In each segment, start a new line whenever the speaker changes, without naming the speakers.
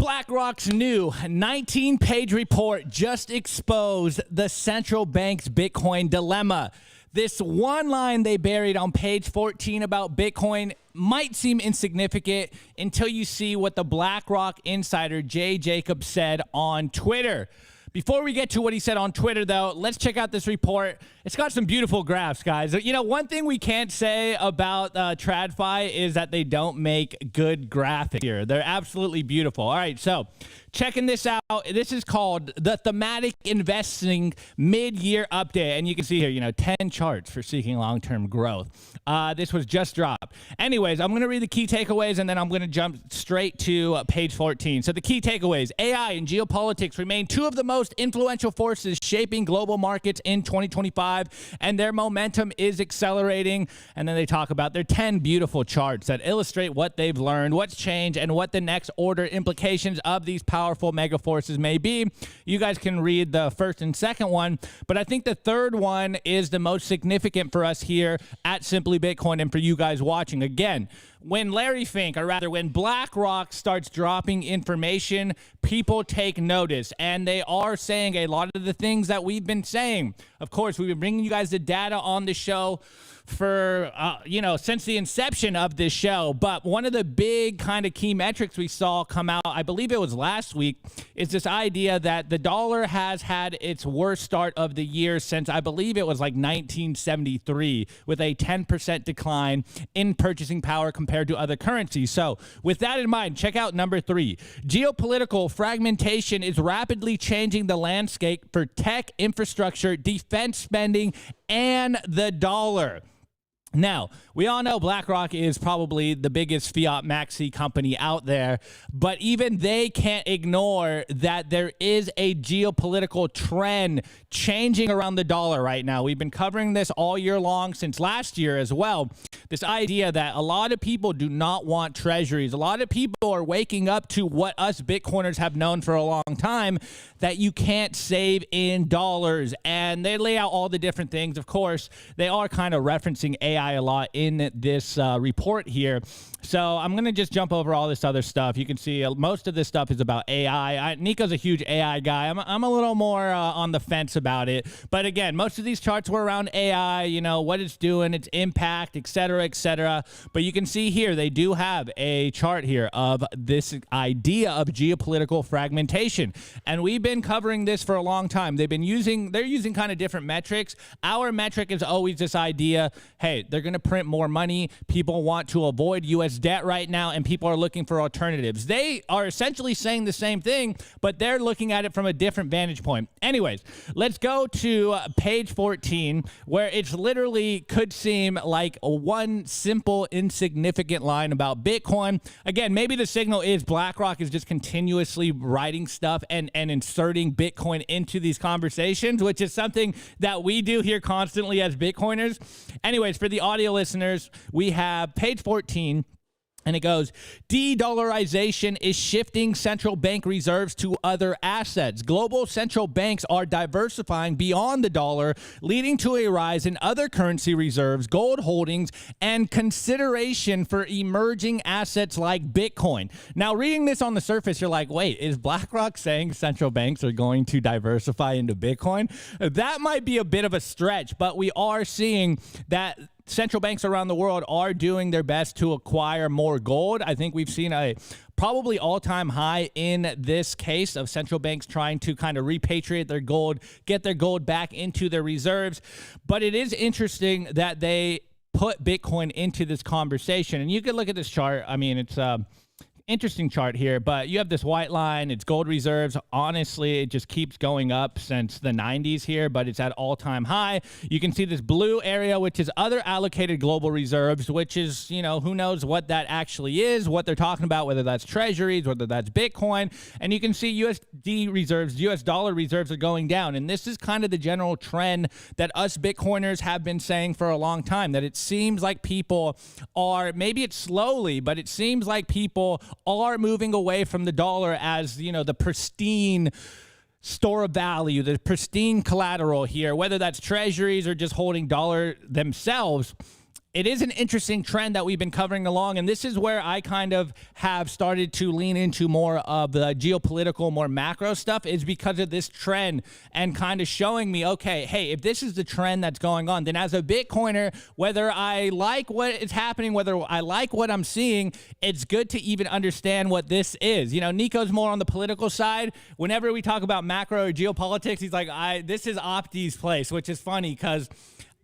BlackRock's new 19-page report just exposed the central bank's Bitcoin dilemma. This one line they buried on page 14 about Bitcoin might seem insignificant until you see what the BlackRock insider Jay Jacobs said on Twitter. Before we get to what he said on Twitter, though, let's check out this report. It's got some beautiful graphs, guys. You know, one thing we can't say about TradFi is that they don't make good graphics here. They're absolutely beautiful. All right, so checking this out. This is called the Thematic Investing Mid-Year Update. And you can see here, you know, 10 charts for seeking long-term growth. This was just dropped. Anyways, I'm going to read the key takeaways, and then I'm going to jump straight to page 14. So the key takeaways: AI and geopolitics remain two of the most influential forces shaping global markets in 2025, and their momentum is accelerating. And then they talk about their 10 beautiful charts that illustrate what they've learned, what's changed, and what the next order implications of these powerful mega forces may be. You guys can read the first and second one, but I think the third one is the most significant for us here at Simply Bitcoin and for you guys watching. Again, when Larry Fink, or rather when BlackRock starts dropping information, people take notice, and they are saying a lot of the things that we've been saying. Of course, we've been bringing you guys the data on the show for, you know, since the inception of this show. But one of the big kind of key metrics we saw come out, I believe it was last week, is this idea that the dollar has had its worst start of the year since, I believe it was like 1973, with a 10% decline in purchasing power compared to other currencies. So with that in mind, check out number 3. Geopolitical fragmentation is rapidly changing the landscape for tech infrastructure, defense spending, and the dollar. Now, we all know BlackRock is probably the biggest fiat maxi company out there, but even they can't ignore that there is a geopolitical trend changing around the dollar right now. We've been covering this all year long, since last year as well. This idea that a lot of people do not want treasuries. A lot of people are waking up to what us Bitcoiners have known for a long time, that you can't save in dollars. And they lay out all the different things. Of course, they are kind of referencing AI a lot in this report here. So I'm going to just jump over all this other stuff. You can see most of this stuff is about AI. Nico's a huge AI guy. I'm a little more on the fence about it. But again, most of these charts were around AI, you know, what it's doing, its impact, et cetera, et cetera. But you can see here, they do have a chart here of this idea of geopolitical fragmentation. And we've been covering this for a long time. They're using kind of different metrics. Our metric is always this idea, hey, they're going to print more money. People want to avoid U.S. debt right now, and people are looking for alternatives. They are essentially saying the same thing, but they're looking at it from a different vantage point. Anyways, let's go to page 14, where it's literally could seem like one simple, insignificant line about Bitcoin. Again, maybe the signal is BlackRock is just continuously writing stuff and inserting Bitcoin into these conversations, which is something that we do here constantly as Bitcoiners. Anyways, for the audio listeners, we have page 14. And it goes, de-dollarization is shifting central bank reserves to other assets. Global central banks are diversifying beyond the dollar, leading to a rise in other currency reserves, gold holdings, and consideration for emerging assets like Bitcoin. Now, reading this on the surface, you're like, wait, is BlackRock saying central banks are going to diversify into Bitcoin? That might be a bit of a stretch, but we are seeing that central banks around the world are doing their best to acquire more gold. I think we've seen a probably all-time high in this case of central banks trying to kind of repatriate their gold, get their gold back into their reserves. But it is interesting that they put Bitcoin into this conversation. And you can look at this chart. I mean, it's interesting chart here, but you have this white line, it's gold reserves. Honestly, it just keeps going up since the 90s here, but it's at all-time high. You can see this blue area, which is other allocated global reserves, which is, you know, who knows what that actually is, what they're talking about, whether that's treasuries, whether that's Bitcoin. And you can see USD reserves, US dollar reserves are going down. And this is kind of the general trend that us Bitcoiners have been saying for a long time, that it seems like people are, maybe it's slowly, but it seems like people are moving away from the dollar as, you know, the pristine store of value, the pristine collateral here, whether that's treasuries or just holding dollar themselves. it is an interesting trend that we've been covering along, and this is where I kind of have started to lean into more of the geopolitical, more macro stuff, is because of this trend and kind of showing me, okay, hey, if this is the trend that's going on, then as a Bitcoiner, whether I like what is happening, whether I like what I'm seeing, it's good to even understand what this is. You know, Nico's more on the political side. Whenever we talk about macro or geopolitics, he's like, this is Opti's place, which is funny because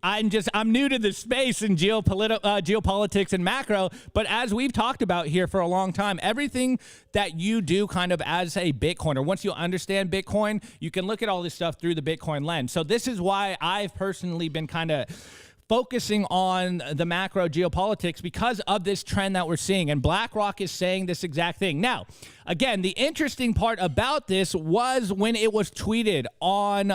I'm new to the space in geopolitics and macro, but as we've talked about here for a long time, everything that you do kind of as a Bitcoiner, once you understand Bitcoin, you can look at all this stuff through the Bitcoin lens. So this is why I've personally been kind of focusing on the macro geopolitics because of this trend that we're seeing. And BlackRock is saying this exact thing. Now, again, the interesting part about this was when it was tweeted on,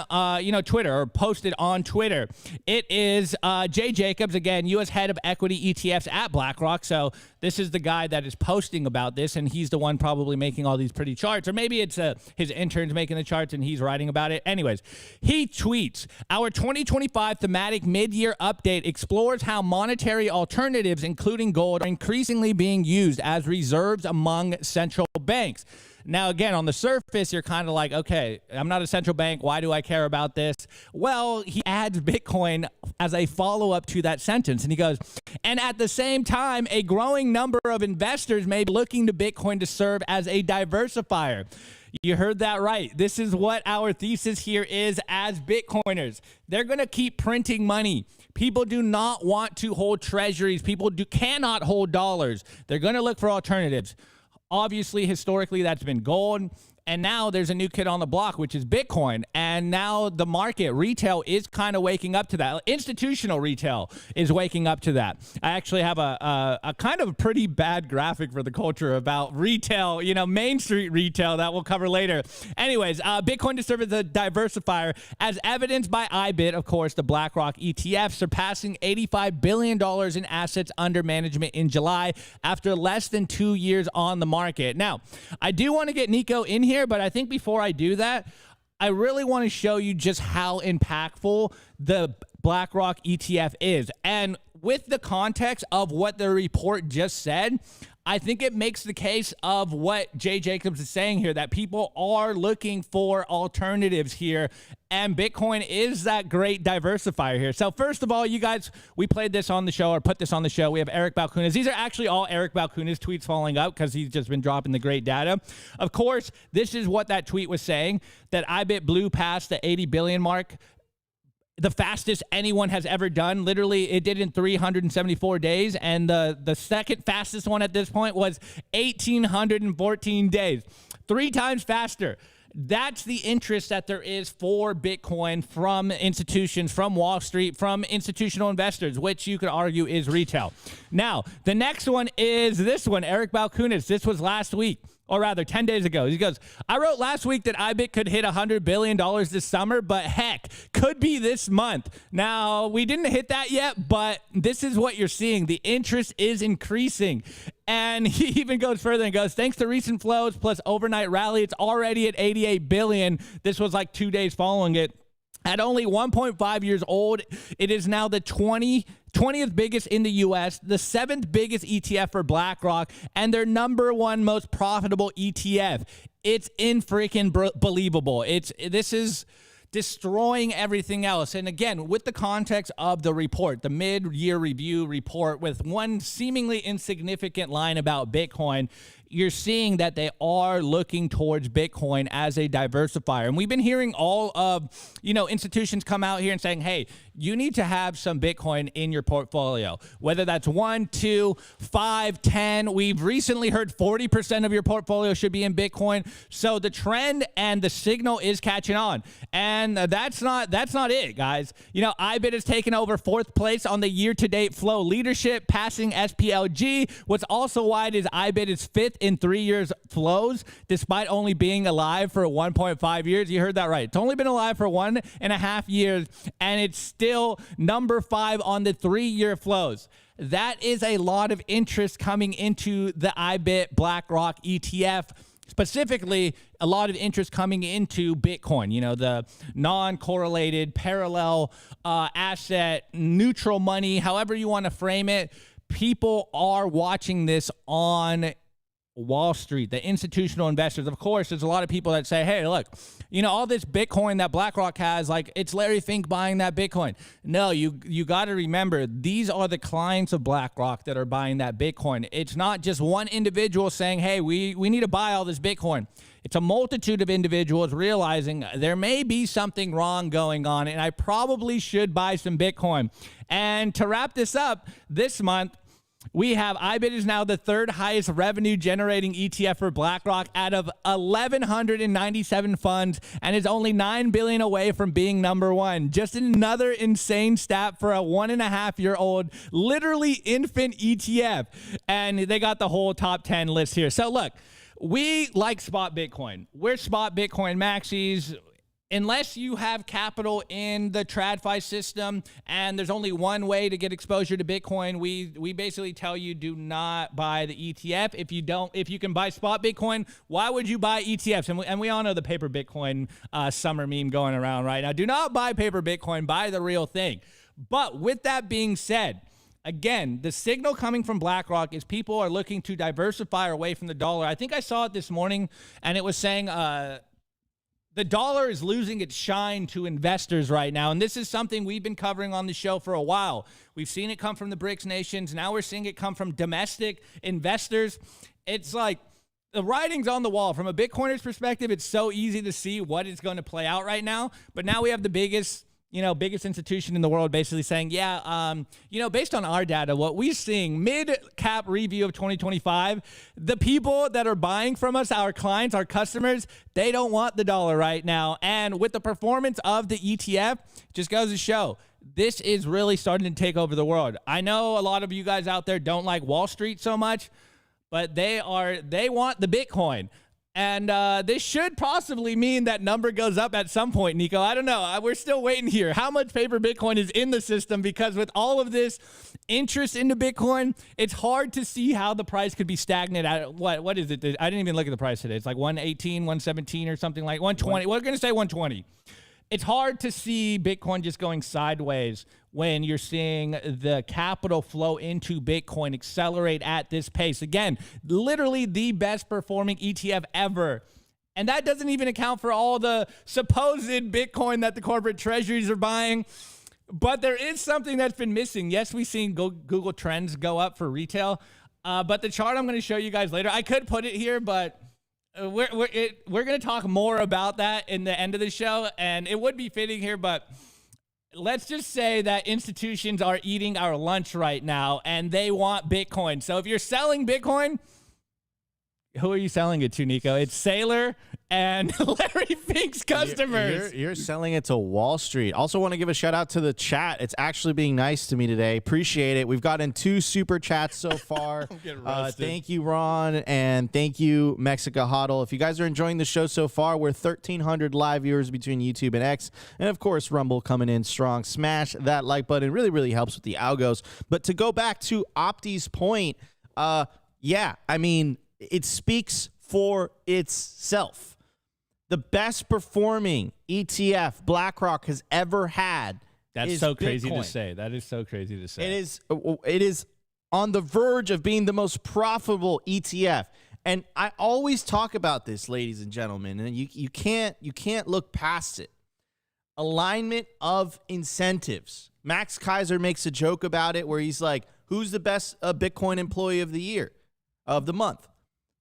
Twitter, or posted on Twitter. It is Jay Jacobs, again, U.S. head of equity ETFs at BlackRock. So this is the guy that is posting about this, and he's the one probably making all these pretty charts. Or maybe it's his interns making the charts and he's writing about it. Anyways, he tweets, our 2025 thematic mid-year update explores how monetary alternatives, including gold, are increasingly being used as reserves among central banks. Now, again, on the surface, you're kind of like, okay, I'm not a central bank. Why do I care about this? Well, he adds Bitcoin as a follow-up to that sentence. And he goes, and at the same time, a growing number of investors may be looking to Bitcoin to serve as a diversifier. You heard that right. This is what our thesis here is as Bitcoiners. They're going to keep printing money. People do not want to hold treasuries. People cannot hold dollars. They're going to look for alternatives. Obviously, historically, that's been gold. And now there's a new kid on the block, which is Bitcoin. And now the market, retail, is kind of waking up to that. Institutional retail is waking up to that. I actually have a kind of pretty bad graphic for the culture about retail, Main Street retail that we'll cover later. Anyways, Bitcoin to serve as a diversifier, as evidenced by IBIT, of course, the BlackRock ETF, surpassing $85 billion in assets under management in July after less than 2 years on the market. Now, I do want to get Nico in here, but I think before I do that, I really want to show you just how impactful the BlackRock ETF is. And with the context of what the report just said, I think it makes the case of what Jay Jacobs is saying here, that people are looking for alternatives here, and Bitcoin is that great diversifier here. So first of all, you guys, we played this on the show, or put this on the show. We have Eric Balchunas. These are actually all Eric Balchunas tweets following up because he's just been dropping the great data. Of course, this is what that tweet was saying, that IBIT blew past the 80 billion mark, the fastest anyone has ever done. Literally, it did in 374 days, and the second fastest one at this point was 1,814 days. 3 times faster. That's the interest that there is for Bitcoin from institutions, from Wall Street, from institutional investors, which you could argue is retail. Now, the next one is this one, Eric Balchunas. This was last week. Or rather, 10 days ago. He goes, I wrote last week that IBIT could hit $100 billion this summer, but heck, could be this month. Now, we didn't hit that yet, but this is what you're seeing. The interest is increasing. And he even goes further and goes, thanks to recent flows plus overnight rally, it's already at 88 billion. This was like 2 days following it. At only 1.5 years old, it is now the 20th biggest in the U.S., the 7th biggest ETF for BlackRock, and their number 1 most profitable ETF. It's freaking believable. This is destroying everything else. And again, with the context of the report, the mid-year review report, with one seemingly insignificant line about Bitcoin, you're seeing that they are looking towards Bitcoin as a diversifier. And we've been hearing all of, institutions come out here and saying, hey, you need to have some Bitcoin in your portfolio, whether that's 1, 2, 5, 10. We've recently heard 40% of your portfolio should be in Bitcoin. So the trend and the signal is catching on. And that's not it, guys. IBIT has taken over 4th place on the year-to-date flow leadership, passing SPLG. What's also wide is IBIT is 5th in 3 years flows, despite only being alive for 1.5 years. You heard that right. It's only been alive for 1.5 years, and it's still number 5 on the 3-year flows. That is a lot of interest coming into the IBIT BlackRock ETF. specifically a lot of interest coming into Bitcoin, you know, the non-correlated, parallel asset, neutral money, however you want to frame it. People are watching this on Wall Street, the institutional investors. Of course, there's a lot of people that say, hey, look, you know, all this Bitcoin that BlackRock has, like, it's Larry Fink buying that Bitcoin. No, you got to remember, these are the clients of BlackRock that are buying that Bitcoin. It's not just one individual saying, hey, we need to buy all this Bitcoin. It's a multitude of individuals realizing there may be something wrong going on, and I probably should buy some Bitcoin. And to wrap this up, this month, we have IBIT is now the third highest revenue generating ETF for BlackRock out of 1,197 funds, and is only $9 billion away from being number one. Just another insane stat for a 1.5-year-old, literally infant ETF. And they got the whole top 10 list here. So look, we like spot Bitcoin. We're spot Bitcoin maxis. Unless you have capital in the TradFi system and there's only one way to get exposure to Bitcoin, we basically tell you do not buy the ETF. If you can buy spot Bitcoin, why would you buy ETFs? And we all know the paper Bitcoin summer meme going around right now. Do not buy paper Bitcoin, buy the real thing. But with that being said, again, the signal coming from BlackRock is people are looking to diversify away from the dollar. I think I saw it this morning, and it was saying the dollar is losing its shine to investors right now. And this is something we've been covering on the show for a while. We've seen it come from the BRICS nations. Now we're seeing it come from domestic investors. It's like the writing's on the wall. From a Bitcoiner's perspective, it's so easy to see what is going to play out right now. But now we have the biggest institution in the world basically saying, based on our data, what we're seeing, mid-cap review of 2025, the people that are buying from us, our clients, our customers, they don't want the dollar right now. And with the performance of the ETF, just goes to show, this is really starting to take over the world. I know a lot of you guys out there don't like Wall Street so much, but they want the Bitcoin. And this should possibly mean that number goes up at some point, Nico. I don't know. We're still waiting here. How much paper Bitcoin is in the system? Because with all of this interest into Bitcoin, it's hard to see how the price could be stagnant at what is it? I didn't even look at the price today. It's like 118, 117 or something like 120. We're going to say 120. It's hard to see Bitcoin just going sideways when you're seeing the capital flow into Bitcoin accelerate at this pace. Again, literally the best performing ETF ever. And that doesn't even account for all the supposed Bitcoin that the corporate treasuries are buying. But there is something that's been missing. Yes, we've seen Google Trends go up for retail. But the chart I'm going to show you guys later, I could put it here, but we're going to talk more about that in the end of the show, and it would be fitting here, but let's just say that institutions are eating our lunch right now, and they want Bitcoin. So if you're selling Bitcoin, who are you selling it to, Nico? It's Saylor and Larry Fink's customers.
You're selling it to Wall Street. Also want to give a shout out to the chat. It's actually being nice to me today. Appreciate it. We've gotten 2 super chats so far. Thank you, Ron, and thank you, Mexica Hodl. If you guys are enjoying the show so far, we're 1,300 live viewers between YouTube and X, and of course, Rumble coming in strong. Smash that like button. It really, really helps with the algos. But to go back to Opti's point, it speaks for itself. The best performing ETF BlackRock has ever had.
That's so crazy to say. That is so crazy to say.
It is on the verge of being the most profitable ETF. And I always talk about this, ladies and gentlemen, and you can't look past it. Alignment of incentives. Max Kaiser makes a joke about it where he's like, who's the best Bitcoin employee of the month?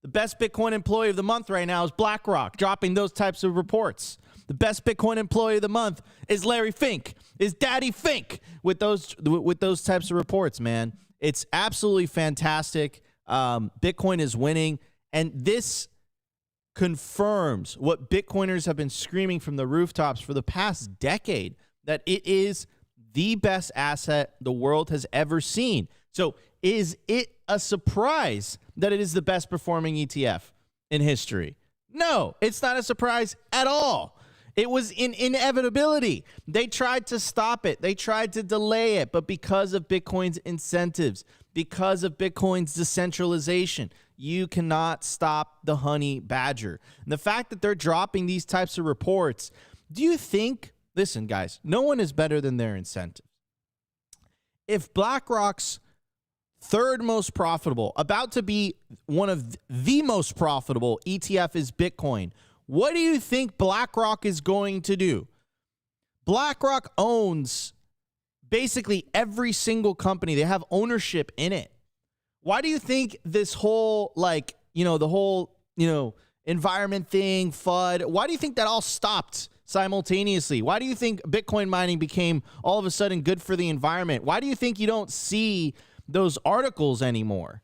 The best Bitcoin employee of the month right now is BlackRock, dropping those types of reports. The best Bitcoin employee of the month is Larry Fink, is Daddy Fink, with those types of reports, man. It's absolutely fantastic. Bitcoin is winning, and this confirms what Bitcoiners have been screaming from the rooftops for the past decade, that it is the best asset the world has ever seen. So is it a surprise that it is the best performing ETF in history? No, it's not a surprise at all. It was in inevitability. They tried to stop it. They tried to delay it. But because of Bitcoin's incentives, because of Bitcoin's decentralization, you cannot stop the honey badger. And the fact that they're dropping these types of reports, do you think, listen, guys, no one is better than their incentive. If BlackRock's third most profitable, about to be one of the most profitable ETF is Bitcoin, what do you think BlackRock is going to do? BlackRock owns basically every single company. They have ownership in it. Why do you think this whole, the whole, environment thing, FUD, why do you think that all stopped simultaneously? Why do you think Bitcoin mining became all of a sudden good for the environment? Why do you think you don't see those articles anymore?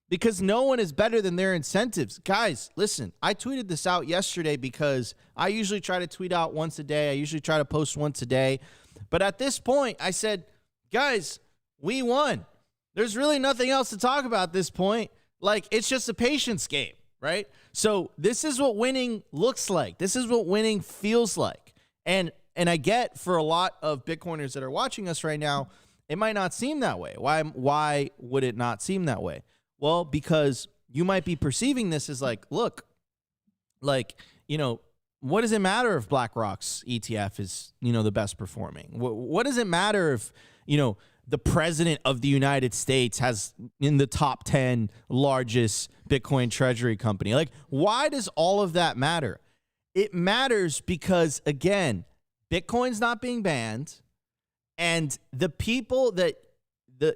Because no one is better than their incentives. Guys, listen, I tweeted this out yesterday because I usually try to tweet out once a day. I usually try to post once a day. But at this point, I said, guys, we won. There's really nothing else to talk about at this point. Like, it's just a patience game, right? So this is what winning looks like. This is what winning feels like. And I get, for a lot of Bitcoiners that are watching us right now, it might not seem that way. Why would it not seem that way? Well, because you might be perceiving this as like, look, what does it matter if BlackRock's ETF is, the best performing? What does it matter if, the president of the United States has in the top 10 largest Bitcoin treasury company? Like, why does all of that matter? It matters because, again, Bitcoin's not being banned, and the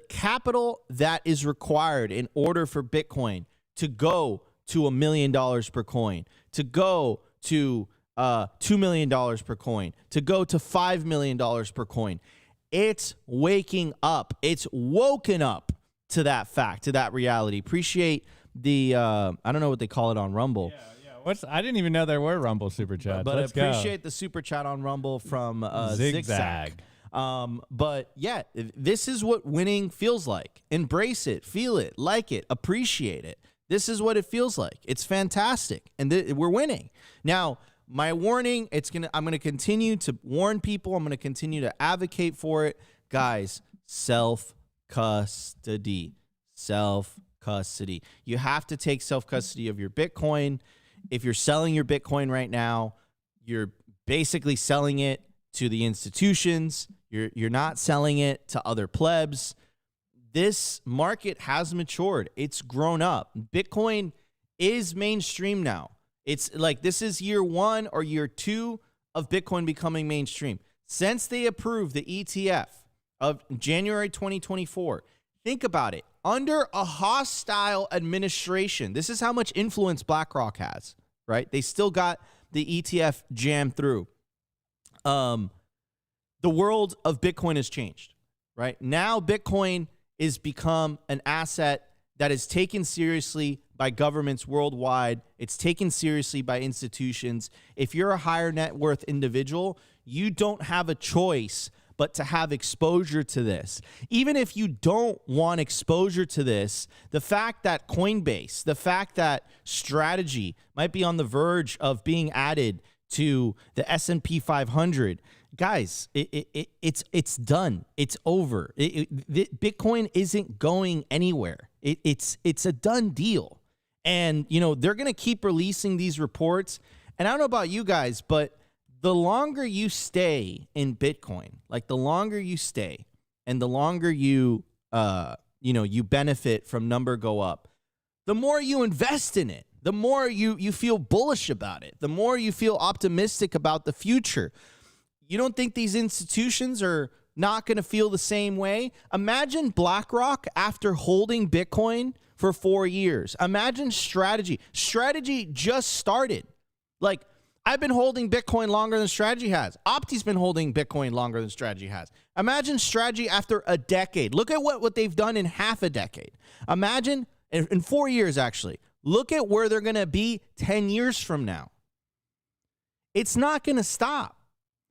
capital that is required in order for Bitcoin to go to $1 million per coin, to go to $2 million per coin, to go to $5 million per coin, it's waking up. It's woken up to that fact, to that reality. Appreciate the, I don't know what they call it on Rumble.
Yeah. I didn't even know there were Rumble Super Chats.
But appreciate the Super Chat on Rumble from Zigzag. But yeah, this is what winning feels like. Embrace it, feel it, like it, appreciate it. This is what it feels like. It's fantastic. And we're winning. Now, my warning, I'm going to continue to warn people. I'm going to continue to advocate for it. Guys, self-custody. Self-custody. You have to take self-custody of your Bitcoin. If you're selling your Bitcoin right now, you're basically selling it to the institutions. You're not selling it to other plebs. This market has matured. It's grown up. Bitcoin is mainstream now. It's like this is year 1 or year 2 of Bitcoin becoming mainstream. Since they approved the ETF of January 2024, think about it. Under a hostile administration, this is how much influence BlackRock has, right? They still got the ETF jammed through. The world of Bitcoin has changed, right? Now Bitcoin is become an asset that is taken seriously by governments worldwide. It's taken seriously by institutions. If you're a higher net worth individual, you don't have a choice but to have exposure to this. Even if you don't want exposure to this, the fact that Coinbase, the fact that Strategy might be on the verge of being added to the S&P 500, guys, it's done. It's over. Bitcoin isn't going anywhere. It's a done deal. And, they're going to keep releasing these reports. And I don't know about you guys, but the longer you stay in Bitcoin, like the longer you stay and the longer you benefit from number go up, the more you invest in it, the more you feel bullish about it, the more you feel optimistic about the future. You don't think these institutions are not going to feel the same way? Imagine BlackRock after holding Bitcoin for 4 years. Imagine Strategy. Strategy just started. Like, I've been holding Bitcoin longer than Strategy has. Opti's been holding Bitcoin longer than Strategy has. Imagine Strategy after a decade. Look at what they've done in half a decade. Imagine in 4 years, actually. Look at where they're going to be 10 years from now. It's not going to stop.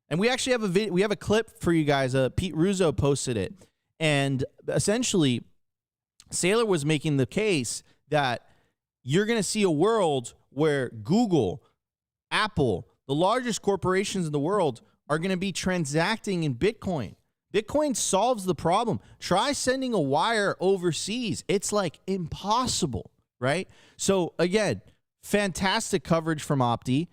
And we actually have we have a clip for you guys. Pete Ruzzo posted it. And essentially, Saylor was making the case that you're going to see a world where Google, Apple, the largest corporations in the world are going to be transacting in Bitcoin. Bitcoin solves the problem. Try sending a wire overseas. It's like impossible, right? So again, fantastic coverage from Opti.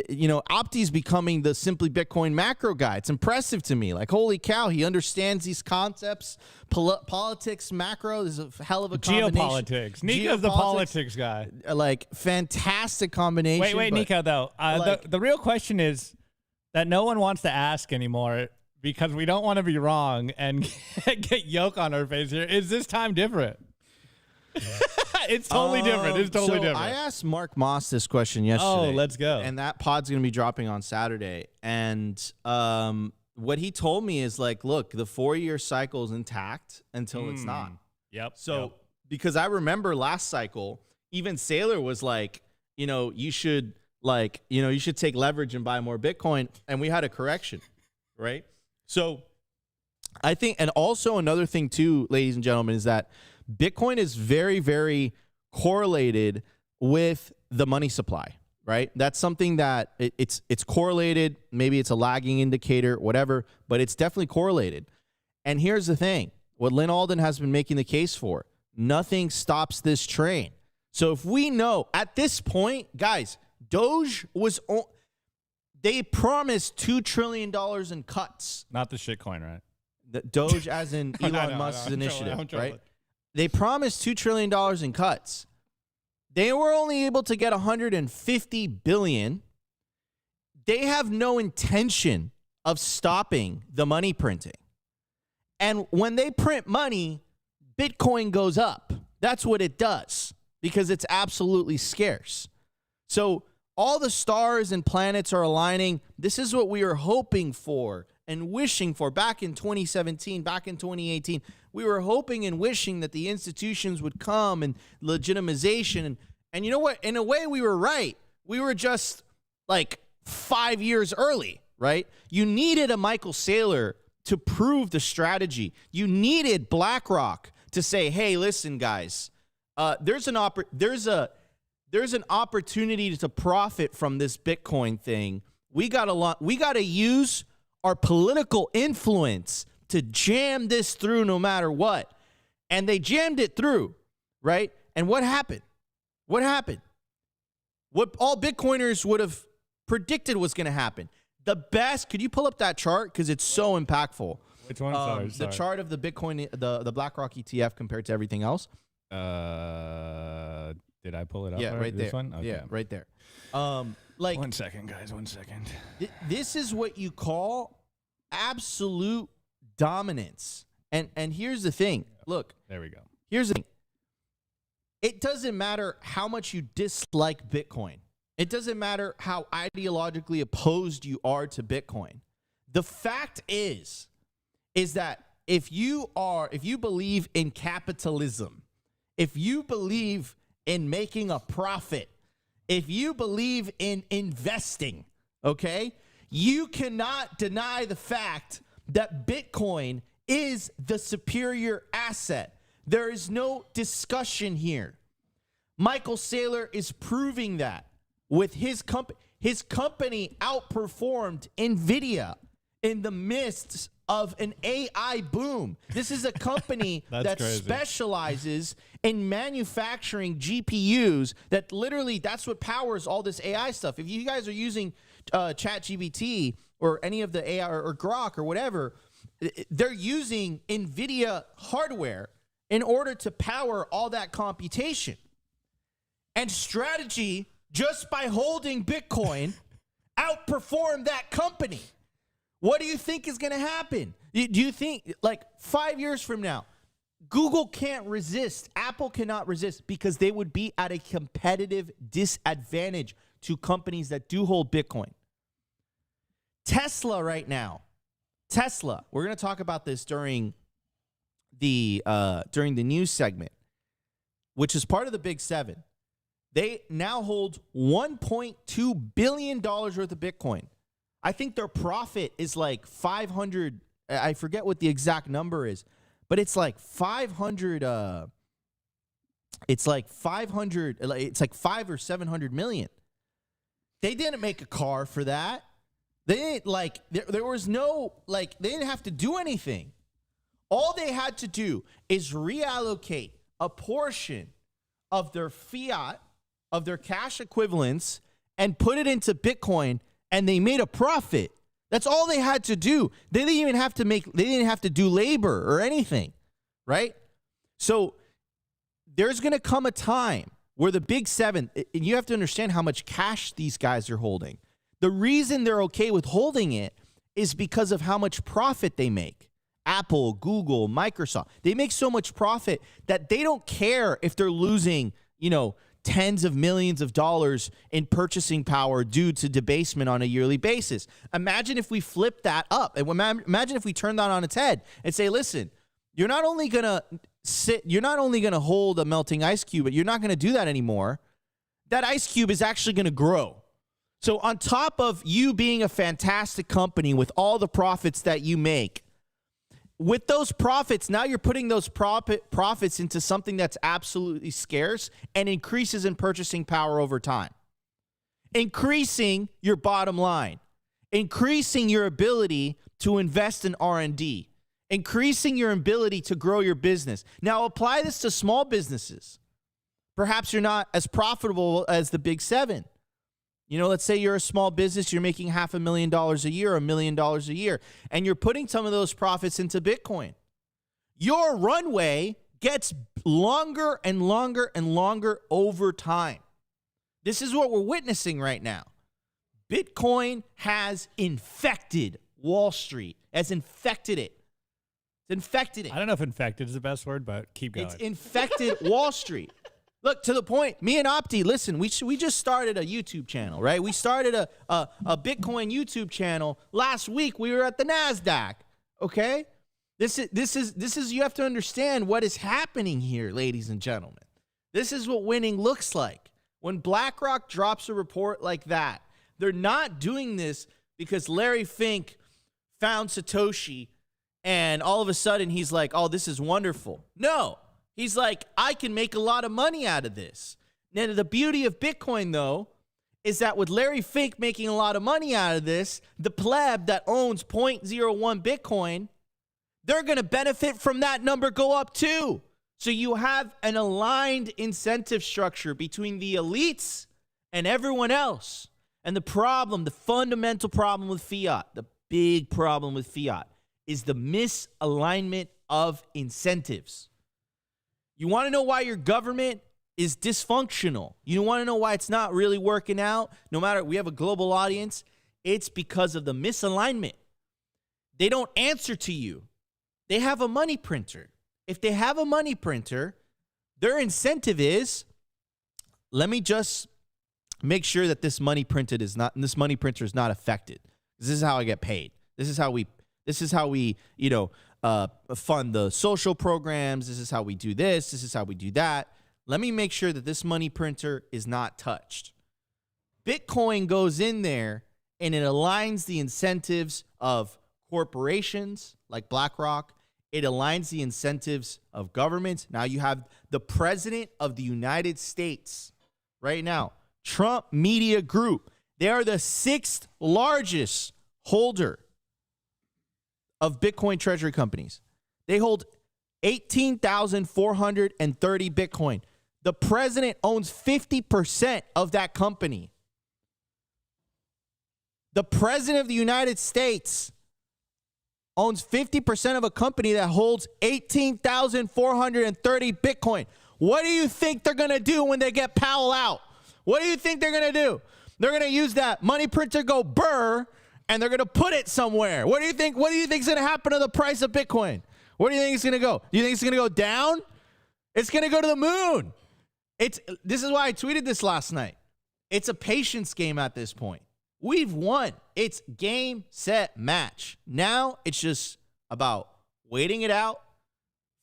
You know, Opti's becoming the Simply Bitcoin macro guy. It's impressive to me. Like, holy cow, he understands these concepts. Politics, macro is a hell of a combination.
Geopolitics. Nico's the politics guy.
Like, fantastic combination.
Wait, Nico, though. The real question is that no one wants to ask anymore because we don't want to be wrong and get yoke on our face here. Is this time different? It's totally different. It's totally different.
I asked Mark Moss this question yesterday.
Oh, let's go.
And that pod's going to be dropping on Saturday. And what he told me is like, look, the 4-year cycle is intact until it's not.
Yep.
So because I remember last cycle, even Saylor was like, you should take leverage and buy more Bitcoin. And we had a correction, right? So I think, and also another thing too, ladies and gentlemen, is that Bitcoin is very, very correlated with the money supply, right? That's something that it's correlated. Maybe it's a lagging indicator, whatever, but it's definitely correlated. And here's the thing. What Lynn Alden has been making the case for, nothing stops this train. So if we know at this point, guys, Doge they promised $2 trillion in cuts.
Not the shitcoin, right?
The Doge as in Elon Musk's initiative, right? They promised $2 trillion in cuts. They were only able to get $150 billion. They have no intention of stopping the money printing. And when they print money, Bitcoin goes up. That's what it does because it's absolutely scarce. So all the stars and planets are aligning. This is what we were hoping for and wishing for back in 2017, back in 2018. We were hoping and wishing that the institutions would come and legitimization. And you know what? In a way, we were right. We were just like 5 years early, right? You needed a Michael Saylor to prove the strategy. You needed BlackRock to say, hey, listen, guys, there's an opportunity to profit from this Bitcoin thing. We got to use our political influence to jam this through no matter what. And they jammed it through, right? And what happened? What happened? What all Bitcoiners would have predicted was going to happen. The best, could you pull up that chart? Because it's so impactful.
Which one? Sorry.
The chart of the Bitcoin, the BlackRock ETF compared to everything else.
Did I pull it up?
Yeah, right
this
there.
One? Okay.
Yeah, right there. Like
1 second, guys. 1 second.
This is what you call absolute dominance. And here's the thing. Look.
There we go.
Here's the thing. It doesn't matter how much you dislike Bitcoin. It doesn't matter how ideologically opposed you are to Bitcoin. The fact is that if you believe in capitalism, if you believe in making a profit, if you believe in investing, okay, you cannot deny the fact that Bitcoin is the superior asset. There is no discussion here. Michael Saylor is proving that with his company. His company outperformed NVIDIA in the midst of an AI boom. This is a company that specializes in manufacturing GPUs that literally, that's what powers all this AI stuff. If you guys are using ChatGPT or any of the AI or Grok or whatever, they're using NVIDIA hardware in order to power all that computation. And Strategy, just by holding Bitcoin, outperformed that company. What do you think is going to happen? Do you think, like 5 years from now, Google can't resist, Apple cannot resist, because they would be at a competitive disadvantage to companies that do hold Bitcoin. Tesla right now, we're going to talk about this during the news segment, which is part of the Big Seven. They now hold $1.2 billion worth of Bitcoin. I think their profit is like 500. I forget what the exact number is, but it's like 500. It's like 500. It's like 500 or 700 million. They didn't make a car for that. They didn't like, there was no, like, they didn't have to do anything. All they had to do is reallocate a portion of their fiat, of their cash equivalents, and put it into Bitcoin, and they made a profit. That's all they had to do. They didn't even have to they didn't have to do labor or anything, right? So there's going to come a time where the big seven, and you have to understand how much cash these guys are holding. The reason they're okay with holding it is because of how much profit they make. Apple, Google, Microsoft, they make so much profit that they don't care if they're losing, tens of millions of dollars in purchasing power due to debasement on a yearly basis. Imagine if we flip that up, and imagine if we turn that on its head and say, listen, you're not only going to hold a melting ice cube, but you're not going to do that anymore. That ice cube is actually going to grow. So on top of you being a fantastic company with all the profits that you make, with those profits, now you're putting those profits into something that's absolutely scarce and increases in purchasing power over time. Increasing your bottom line, increasing your ability to invest in R&D, increasing your ability to grow your business. Now apply this to small businesses. Perhaps you're not as profitable as the big seven. Let's say you're a small business, you're making $500,000 a year, $1 million a year, and you're putting some of those profits into Bitcoin. Your runway gets longer and longer and longer over time. This is what we're witnessing right now. Bitcoin has infected Wall Street, has infected it. It's infected it.
I don't know if infected is the best word, but keep going.
It's infected Wall Street. Look, to the point, me and Opti, listen, we just started a YouTube channel, right? We started a Bitcoin YouTube channel. Last week, we were at the NASDAQ, okay? This is you have to understand what is happening here, ladies and gentlemen. This is what winning looks like. When BlackRock drops a report like that, they're not doing this because Larry Fink found Satoshi and all of a sudden he's like, oh, this is wonderful. No. He's like, I can make a lot of money out of this. Now, the beauty of Bitcoin, though, is that with Larry Fink making a lot of money out of this, the pleb that owns 0.01 Bitcoin, they're going to benefit from that number go up too. So you have an aligned incentive structure between the elites and everyone else. And the fundamental problem with fiat, the big problem with fiat, is the misalignment of incentives. You want to know why your government is dysfunctional? You want to know why it's not really working out? No matter, we have a global audience. It's because of the misalignment. They don't answer to you. They have a money printer. If they have a money printer, their incentive is, let me just make sure that this money printer is not affected. This is how I get paid. This is how we fund the social programs. This is how we do this. This is how we do that. Let me make sure that this money printer is not touched. Bitcoin goes in there and it aligns the incentives of corporations like BlackRock. It aligns the incentives of governments. Now you have the president of the United States right now, Trump Media Group. They are the 6th largest holder of Bitcoin treasury companies. They hold 18,430 Bitcoin. The president owns 50% of that company. The president of the United States owns 50% of a company that holds 18,430 Bitcoin. What do you think they're going to do when they get Powell out? What do you think they're going to do? They're going to use that money printer go burr, and they're going to put it somewhere. What do you think is going to happen to the price of Bitcoin? Where do you think it's going to go? Do you think it's going to go down? It's going to go to the moon. This is why I tweeted this last night. It's a patience game at this point. We've won. It's game, set, match. Now it's just about waiting it out,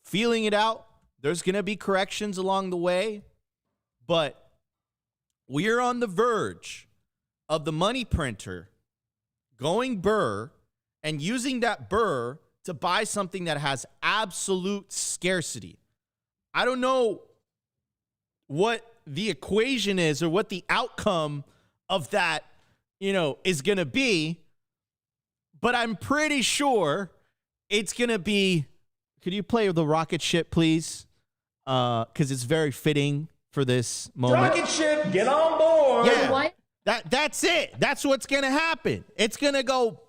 feeling it out. There's going to be corrections along the way, but we're on the verge of the money printer going burr and using that burr to buy something that has absolute scarcity. I don't know what the equation is or what the outcome of that is going to be. But I'm pretty sure it's going to be. Could you play the rocket ship, please? Because it's very fitting for this moment.
Rocket ship, get on board.
Yeah,
What?
that's it. That's what's going to happen. It's going to go.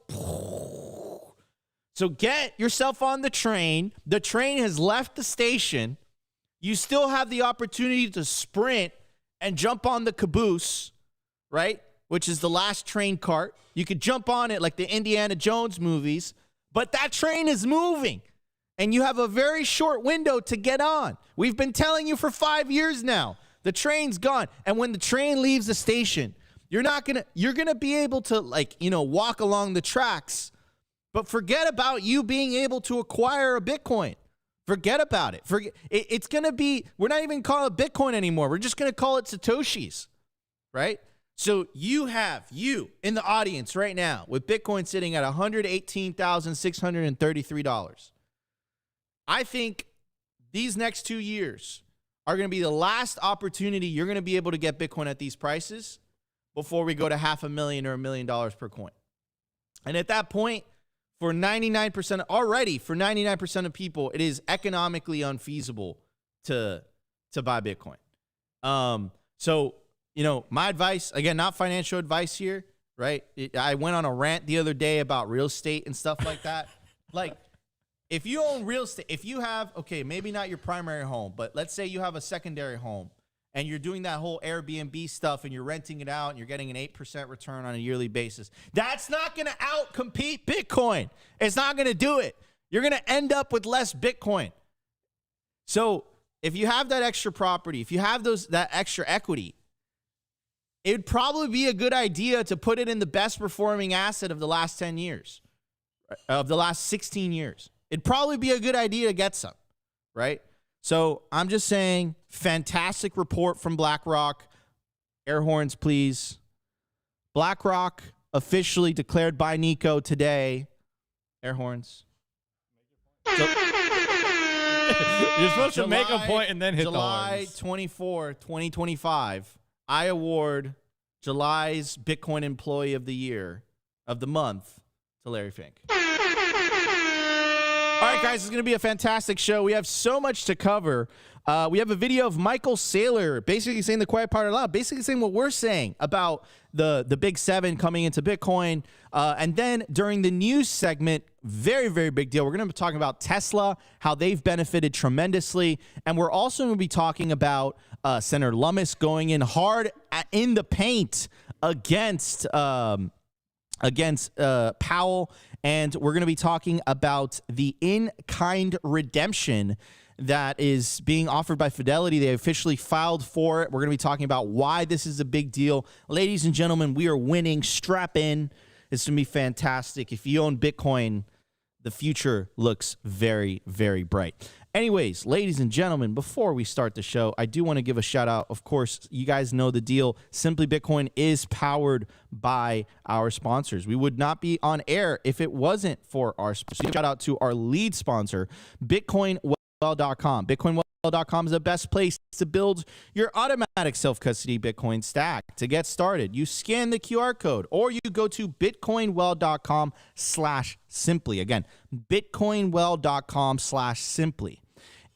So get yourself on the train. The train has left the station. You still have the opportunity to sprint and jump on the caboose, right? Which is the last train cart. You could jump on it like the Indiana Jones movies, but that train is moving. And you have a very short window to get on. We've been telling you for 5 years now. The train's gone. And when the train leaves the station, you're gonna be able to walk along the tracks, but forget about you being able to acquire a Bitcoin. Forget about it. It's gonna be, we're not even calling it Bitcoin anymore. We're just gonna call it Satoshis, right? So you in the audience right now with Bitcoin sitting at $118,633. I think these next 2 years are going to be the last opportunity you're going to be able to get Bitcoin at these prices before we go to $500,000 or $1 million per coin. And at that point, for 99% of people, it is economically unfeasible to buy Bitcoin. So, my advice, again, not financial advice here, right? I went on a rant the other day about real estate and stuff like that. If you own real estate, if you have, maybe not your primary home, but let's say you have a secondary home and you're doing that whole Airbnb stuff and you're renting it out and you're getting an 8% return on a yearly basis, that's not going to outcompete Bitcoin. It's not going to do it. You're going to end up with less Bitcoin. So if you have that extra property, if you have that extra equity, it would probably be a good idea to put it in the best performing asset of the last 10 years, of the last 16 years. It'd probably be a good idea to get some, right? So I'm just saying, fantastic report from BlackRock. Air horns, please. BlackRock officially declared by Nico today. Air horns.
You're supposed to make a point and then hit
July
the horns.
24, 2025. I award July's Bitcoin Employee of the Month to Larry Fink. All right, guys, it's going to be a fantastic show. We have so much to cover. We have a video of Michael Saylor basically saying the quiet part out loud, basically saying what we're saying about the Big Seven coming into Bitcoin. And then during the news segment, very, very big deal. We're going to be talking about Tesla, how they've benefited tremendously. And we're also going to be talking about Senator Lummis going in hard in the paint against Powell. And we're going to be talking about the in-kind redemption that is being offered by Fidelity. They officially filed for it. We're going to be talking about why this is a big deal. Ladies and gentlemen, we are winning. Strap in. It's going to be fantastic. If you own Bitcoin, the future looks very, very bright. Anyways, ladies and gentlemen, before we start the show, I do want to give a shout out. Of course, you guys know the deal. Simply Bitcoin is powered by our sponsors. We would not be on air if it wasn't for our sponsors. Shout out to our lead sponsor, BitcoinWell.com. BitcoinWell.com is the best place to build your automatic self-custody Bitcoin stack. To get started, you scan the QR code or you go to bitcoinwell.com/simply. Again, bitcoinwell.com/simply.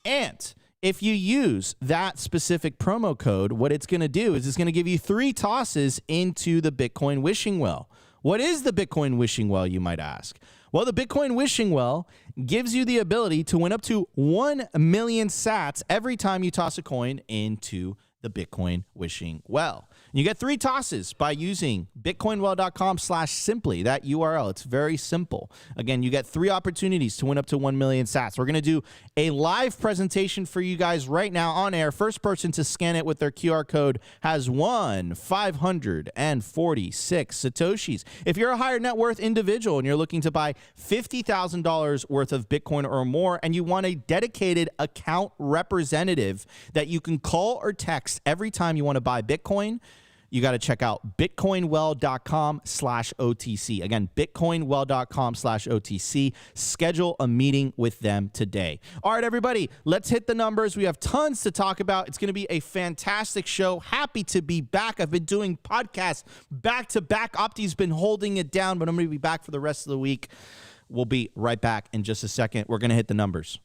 And if you use that specific promo code, what it's going to do is it's going to give you 3 tosses into the Bitcoin wishing well. What is the Bitcoin wishing well, you might ask? Well, the Bitcoin wishing well gives you the ability to win up to 1 million sats every time you toss a coin into the Bitcoin wishing well. You get 3 tosses by using bitcoinwell.com/simply, that URL. It's very simple. Again, you get 3 opportunities to win up to 1 million sats. We're going to do a live presentation for you guys right now on air. First person to scan it with their QR code has won 546 Satoshis. If you're a higher net worth individual and you're looking to buy $50,000 worth of Bitcoin or more, and you want a dedicated account representative that you can call or text every time you want to buy Bitcoin, you got to check out bitcoinwell.com/OTC. Again, bitcoinwell.com/OTC. Schedule a meeting with them today. All right, everybody, let's hit the numbers. We have tons to talk about. It's going to be a fantastic show. Happy to be back. I've been doing podcasts back to back. Opti's been holding it down, but I'm going to be back for the rest of the week. We'll be right back in just a second. We're going to hit the numbers.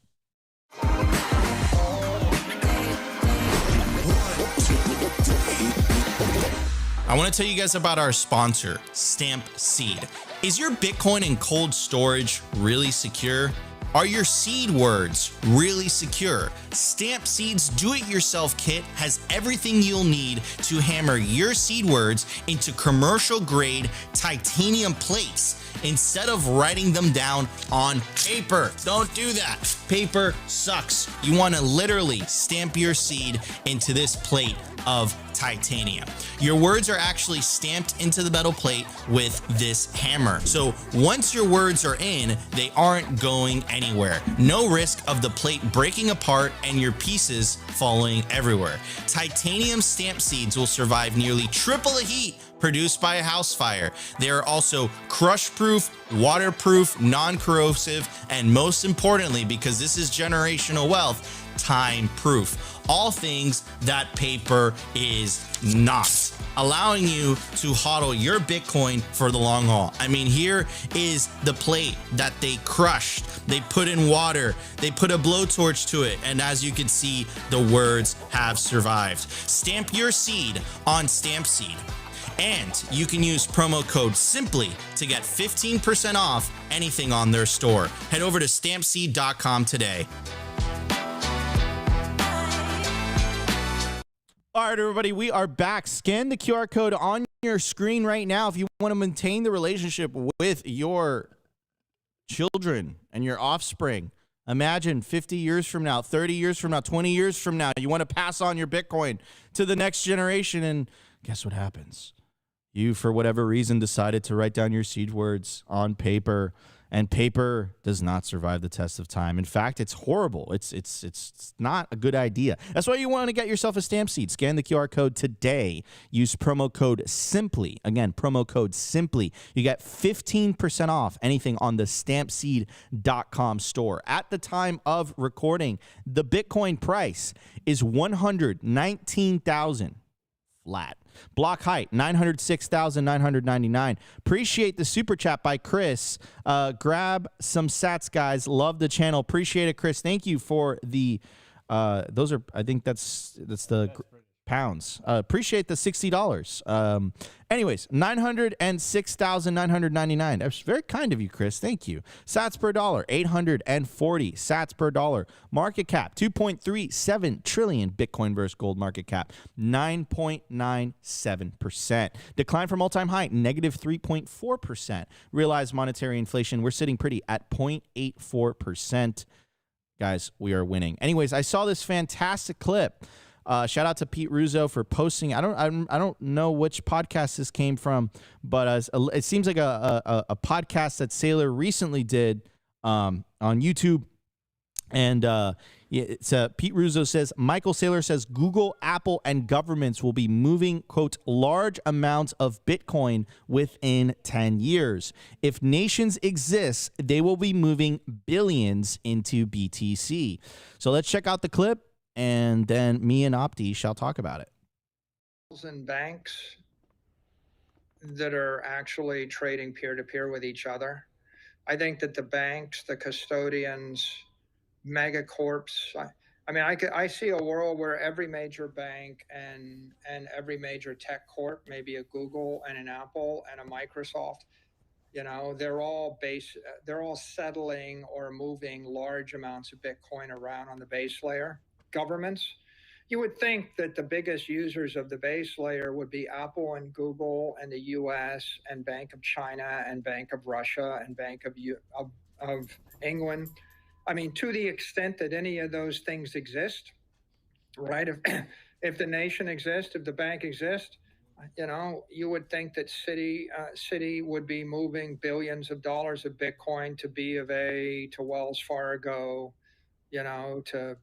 I want to tell you guys about our sponsor, Stamp Seed. Is your Bitcoin in cold storage really secure? Are your seed words really secure? Stamp Seed's do-it-yourself kit has everything you'll need to hammer your seed words into commercial-grade titanium plates instead of writing them down on paper. Don't do that. Paper sucks. You want to literally stamp your seed into this plate of titanium. Your words are actually stamped into the metal plate with this hammer. So once your words are in, they aren't going anywhere. No risk of the plate breaking apart and your pieces falling everywhere. Titanium stamp seeds will survive nearly triple the heat produced by a house fire. They are also crush-proof, waterproof, non-corrosive, and most importantly, because this is generational wealth, time-proof. All things that paper is not, allowing you to hodl your Bitcoin for the long haul. I mean, here is the plate that they crushed. They put in water. They put a blowtorch to it. And as you can see, the words have survived. Stamp your seed on Stamp Seed. And you can use promo code SIMPLY to get 15% off anything on their store. Head over to stampseed.com today.
All right, everybody, we are back. Scan the QR code on your screen right now if you want to maintain the relationship with your children and your offspring. Imagine 50 years from now, 30 years from now, 20 years from now, you want to pass on your Bitcoin to the next generation, and guess what happens? You, for whatever reason, decided to write down your seed words on paper, and paper does not survive the test of time. In fact, it's horrible. It's not a good idea. That's why you want to get yourself a stamp seed. Scan the QR code today. Use promo code SIMPLY. Again, promo code SIMPLY. You get 15% off anything on the stampseed.com store. At the time of recording, the Bitcoin price is $119,000 flat. Block height, 906,999. Appreciate the super chat by Chris. Grab some sats, guys. Love the channel. Appreciate it, Chris. Thank you for the, those are, I think that's the pounds. Appreciate the $60. Anyways, 906,999. That's very kind of you, Chris. Thank you. Sats per dollar, 840 sats per dollar. Market cap, 2.37 trillion. Bitcoin versus gold market cap, 9.97%. Decline from all-time high, negative 3.4%. Realized monetary inflation, we're sitting pretty at 0.84%. Guys, we are winning. Anyways, I saw this fantastic clip. Shout out to Pete Ruzzo for posting. I don't know which podcast this came from, but it seems like a podcast that Saylor recently did on YouTube. And it's Pete Ruzzo says, Michael Saylor says Google, Apple, and governments will be moving, quote, large amounts of Bitcoin within 10 years. If nations exist, they will be moving billions into BTC. So let's check out the clip, and then me and Opti shall talk about it.
And banks that are actually trading peer-to-peer with each other. I think that the banks, the custodians, megacorps, I mean, I see a world where every major bank and every major tech corp, maybe a Google and an Apple and a Microsoft, you know, they're all settling or moving large amounts of Bitcoin around on the base layer. Governments, you would think that the biggest users of the base layer would be Apple and Google and the US and Bank of China and Bank of Russia and Bank of England. I mean, to the extent that any of those things exist, right? If the nation exists, if the bank exists, you know, you would think that Citi would be moving billions of dollars of Bitcoin to B of A, to Wells Fargo, you know, to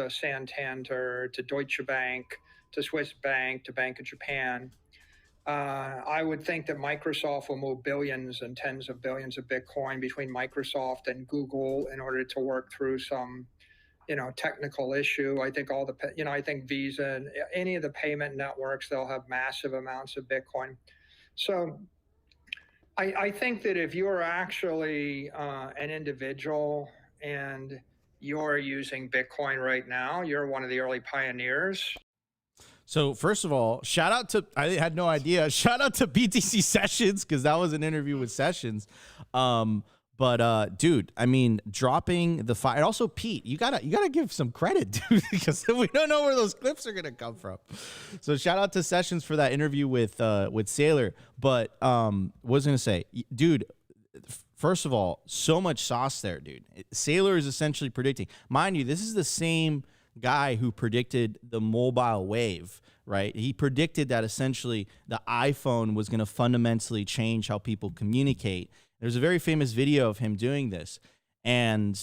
Santander, to Deutsche Bank, to Swiss Bank to Bank of Japan. I would think that Microsoft will move billions and tens of billions of Bitcoin between Microsoft and Google in order to work through some, technical issue. I think I think Visa and any of the payment networks, they'll have massive amounts of Bitcoin. So I think that if you're actually an individual and you're using Bitcoin right now, you're one of the early pioneers.
So first of all, shout out to, I had no idea, shout out to BTC Sessions, because that was an interview with Sessions. But dude, I mean, dropping the fire. And also, Pete, you gotta give some credit, dude, because we don't know where those clips are gonna come from. So shout out to Sessions for that interview with Saylor. But what was I gonna say, dude? First of all, so much sauce there, dude. Saylor is essentially predicting. Mind you, this is the same guy who predicted the mobile wave, right? He predicted that essentially the iPhone was going to fundamentally change how people communicate. There's a very famous video of him doing this, and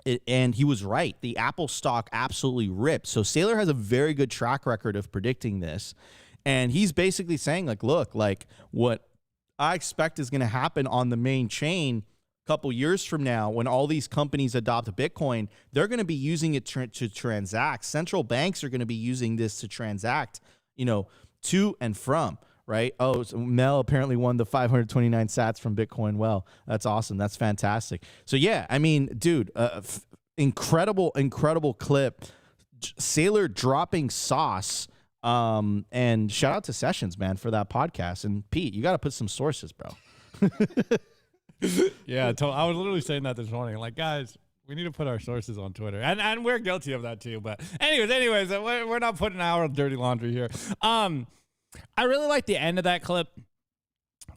he was right. The Apple stock absolutely ripped. So Saylor has a very good track record of predicting this, and he's basically saying, like, look, like what I expect is going to happen on the main chain a couple years from now, when all these companies adopt Bitcoin, they're going to be using it to transact. Central banks are going to be using this to transact, to and from, right? Oh, so Mel apparently won the 529 sats from Bitcoin. Well, that's awesome. That's fantastic. So yeah, I mean, dude, incredible clip. Saylor dropping sauce. And shout out to Sessions, man, for that podcast. And Pete, you got to put some sources, bro.
Yeah, I was literally saying that this morning. Like, guys, we need to put our sources on Twitter, and we're guilty of that too. But anyways, we're not putting our dirty laundry here. I really like the end of that clip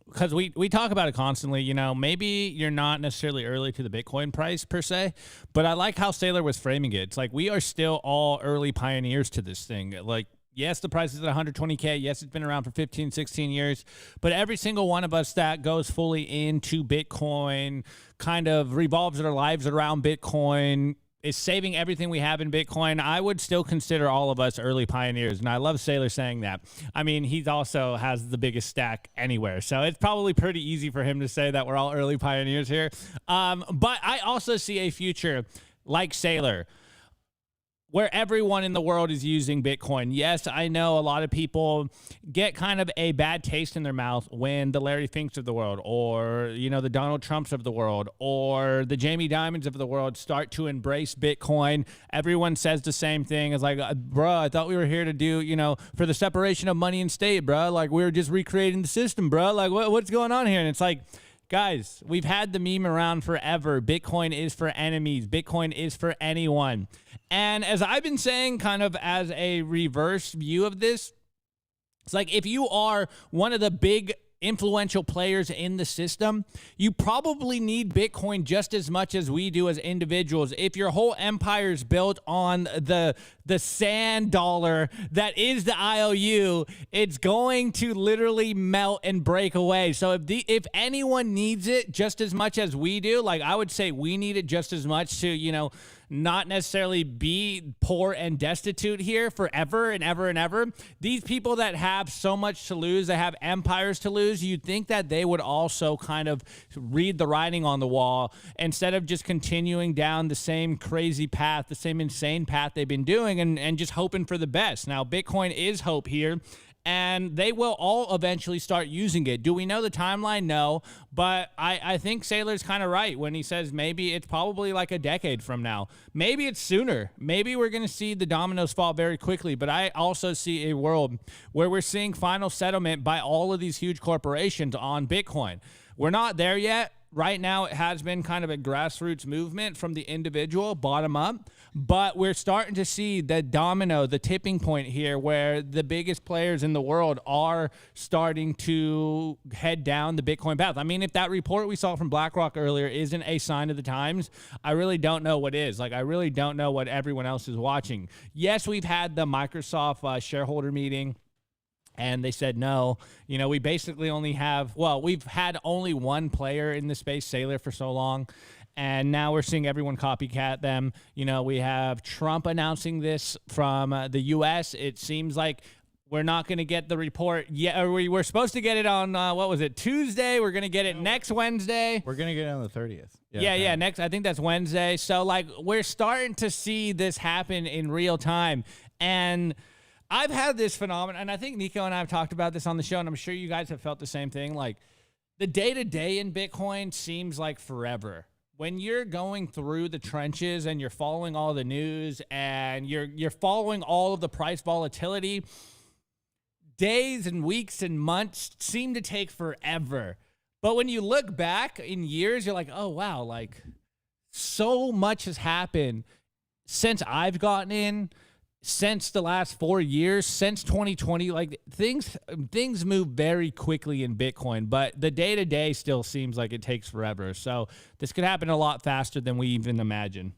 because we talk about it constantly. Maybe you're not necessarily early to the Bitcoin price per se, but I like how Saylor was framing it. It's like we are still all early pioneers to this thing. Like, yes, the price is at 120K. Yes, it's been around for 15, 16 years. But every single one of us that goes fully into Bitcoin, kind of revolves their lives around Bitcoin, is saving everything we have in Bitcoin, I would still consider all of us early pioneers. And I love Saylor saying that. I mean, he also has the biggest stack anywhere. So it's probably pretty easy for him to say that we're all early pioneers here. But I also see a future like Saylor, where everyone in the world is using Bitcoin. Yes, I know a lot of people get kind of a bad taste in their mouth when the Larry Finks of the world, or, the Donald Trumps of the world, or the Jamie Dimons of the world start to embrace Bitcoin. Everyone says the same thing. It's like, bro, I thought we were here to do, for the separation of money and state, bro. Like, we were just recreating the system, bro. Like, what's going on here? And it's like, guys, we've had the meme around forever. Bitcoin is for enemies. Bitcoin is for anyone. And as I've been saying, kind of as a reverse view of this, it's like if you are one of the big influential players in the system, you probably need Bitcoin just as much as we do as individuals. If your whole empire is built on the sand dollar that is the IOU, it's going to literally melt and break away. So if anyone needs it just as much as we do, like I would say we need it just as much to, not necessarily be poor and destitute here forever and ever and ever. These people that have so much to lose, that have empires to lose, you'd think that they would also kind of read the writing on the wall instead of just continuing down the same crazy path, the same insane path they've been doing and just hoping for the best. Now, Bitcoin is hope here, and they will all eventually start using it. Do we know the timeline? No, but I think Saylor's kind of right when he says maybe it's probably like a decade from now. Maybe it's sooner. Maybe we're going to see the dominoes fall very quickly, but I also see a world where we're seeing final settlement by all of these huge corporations on Bitcoin. We're not there yet. Right now, it has been kind of a grassroots movement from the individual, bottom up. But we're starting to see the domino, the tipping point here, where the biggest players in the world are starting to head down the Bitcoin path. I mean, if that report we saw from BlackRock earlier isn't a sign of the times, I really don't know what is. Like, I really don't know what everyone else is watching. Yes, we've had the Microsoft shareholder meeting, and they said, no, we basically only have, we've had only one player in the space, Saylor, for so long. and now we're seeing everyone copycat them. You know, we have Trump announcing this from the U.S. It seems like we're not going to get the report yet. Or we were supposed to get it on, what was it, Tuesday? We're going to get it next Wednesday.
We're going to get it on the 30th.
Yeah, next. I think that's Wednesday. So, like, we're starting to see this happen in real time. And I've had this phenomenon, and I think Nico and I have talked about this on the show, and I'm sure you guys have felt the same thing. Like, the day-to-day in Bitcoin seems like forever. When you're going through the trenches and you're following all the news and you're following all of the price volatility, days and weeks and months seem to take forever. But when you look back in years, you're like, oh, wow, like so much has happened since I've gotten in, since the last 4 years, since 2020. Like things move very quickly in Bitcoin, but the day-to-day still seems like it takes forever. So this could happen a lot faster than we even imagine.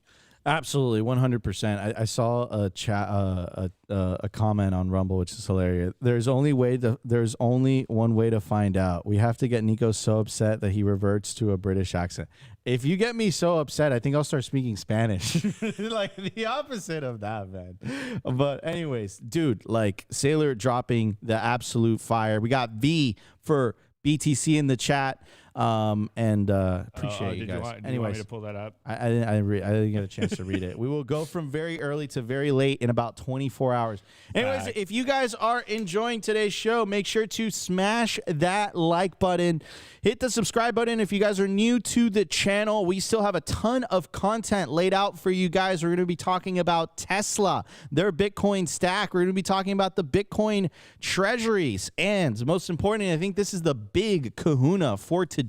Absolutely, 100%. I saw a chat, a comment on Rumble, which is hilarious. There's only one way to find out. We have to get Nico so upset that he reverts to a British accent. If you get me so upset, I think I'll start speaking Spanish. Like the opposite of that, man. But anyways, dude, like Saylor dropping the absolute fire. We got V for BTC in the chat. Appreciate you guys.
Did you want me to pull that up?
I didn't get a chance to read it. We will go from very early to very late in about 24 hours. Anyways, if you guys are enjoying today's show, make sure to smash that like button. Hit the subscribe button if you guys are new to the channel. We still have a ton of content laid out for you guys. We're going to be talking about Tesla, their Bitcoin stack. We're going to be talking about the Bitcoin treasuries. And most importantly, I think this is the big kahuna for today.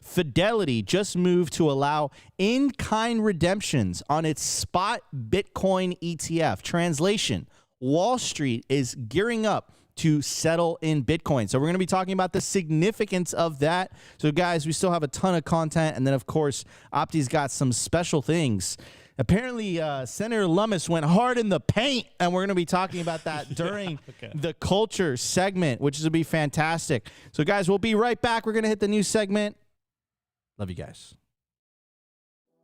Fidelity just moved to allow in-kind redemptions on its spot Bitcoin ETF. Translation: Wall Street is gearing up to settle in Bitcoin. So we're going to be talking about the significance of that. So guys, we still have a ton of content. And then of course, Opti's got some special things. Apparently, Senator Lummis went hard in the paint, and we're going to be talking about that during the culture segment, which is going to be fantastic. So guys, we'll be right back. We're going to hit the new segment. Love you guys.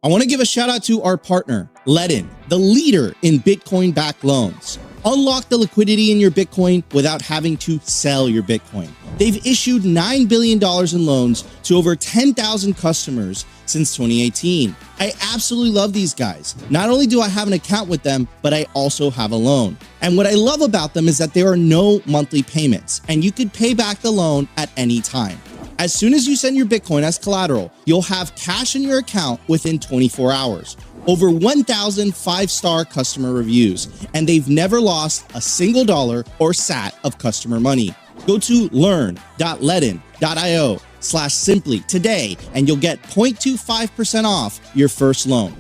I want to give a shout out to our partner, Ledin, the leader in Bitcoin-backed loans. Unlock the liquidity in your Bitcoin without having to sell your Bitcoin. They've issued $9 billion in loans to over 10,000 customers since 2018. I absolutely love these guys. Not only do I have an account with them, but I also have a loan. And what I love about them is that there are no monthly payments, and you could pay back the loan at any time. As soon as you send your Bitcoin as collateral, you'll have cash in your account within 24 hours. Over 1,000 five-star customer reviews, and they've never lost a single dollar or sat of customer money. Go to learn.ledin.io/simply today, and you'll get 0.25% off your first loan.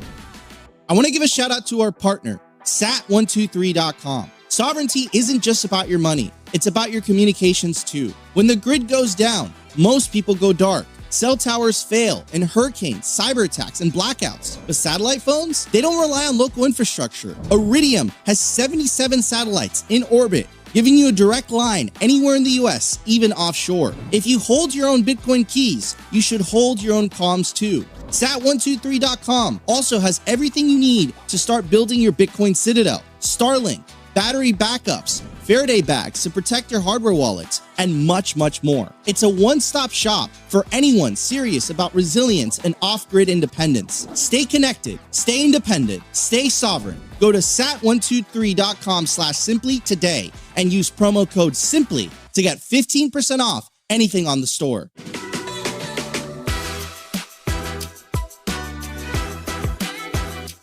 I want to give a shout out to our partner, sat123.com. Sovereignty isn't just about your money. It's about your communications too. When the grid goes down, most people go dark. Cell towers fail in hurricanes, cyber attacks, and blackouts. But satellite phones, they don't rely on local infrastructure. Iridium has 77 satellites in orbit, giving you a direct line anywhere in the US, even offshore. If you hold your own Bitcoin keys, you should hold your own comms too. Sat123.com also has everything you need to start building your Bitcoin citadel. Starlink, battery backups, Faraday bags to protect your hardware wallets, and much, much more. It's a one-stop shop for anyone serious about resilience and off-grid independence. Stay connected, stay independent, stay sovereign. Go to sat123.com/simply today and use promo code SIMPLY to get 15% off anything on the store.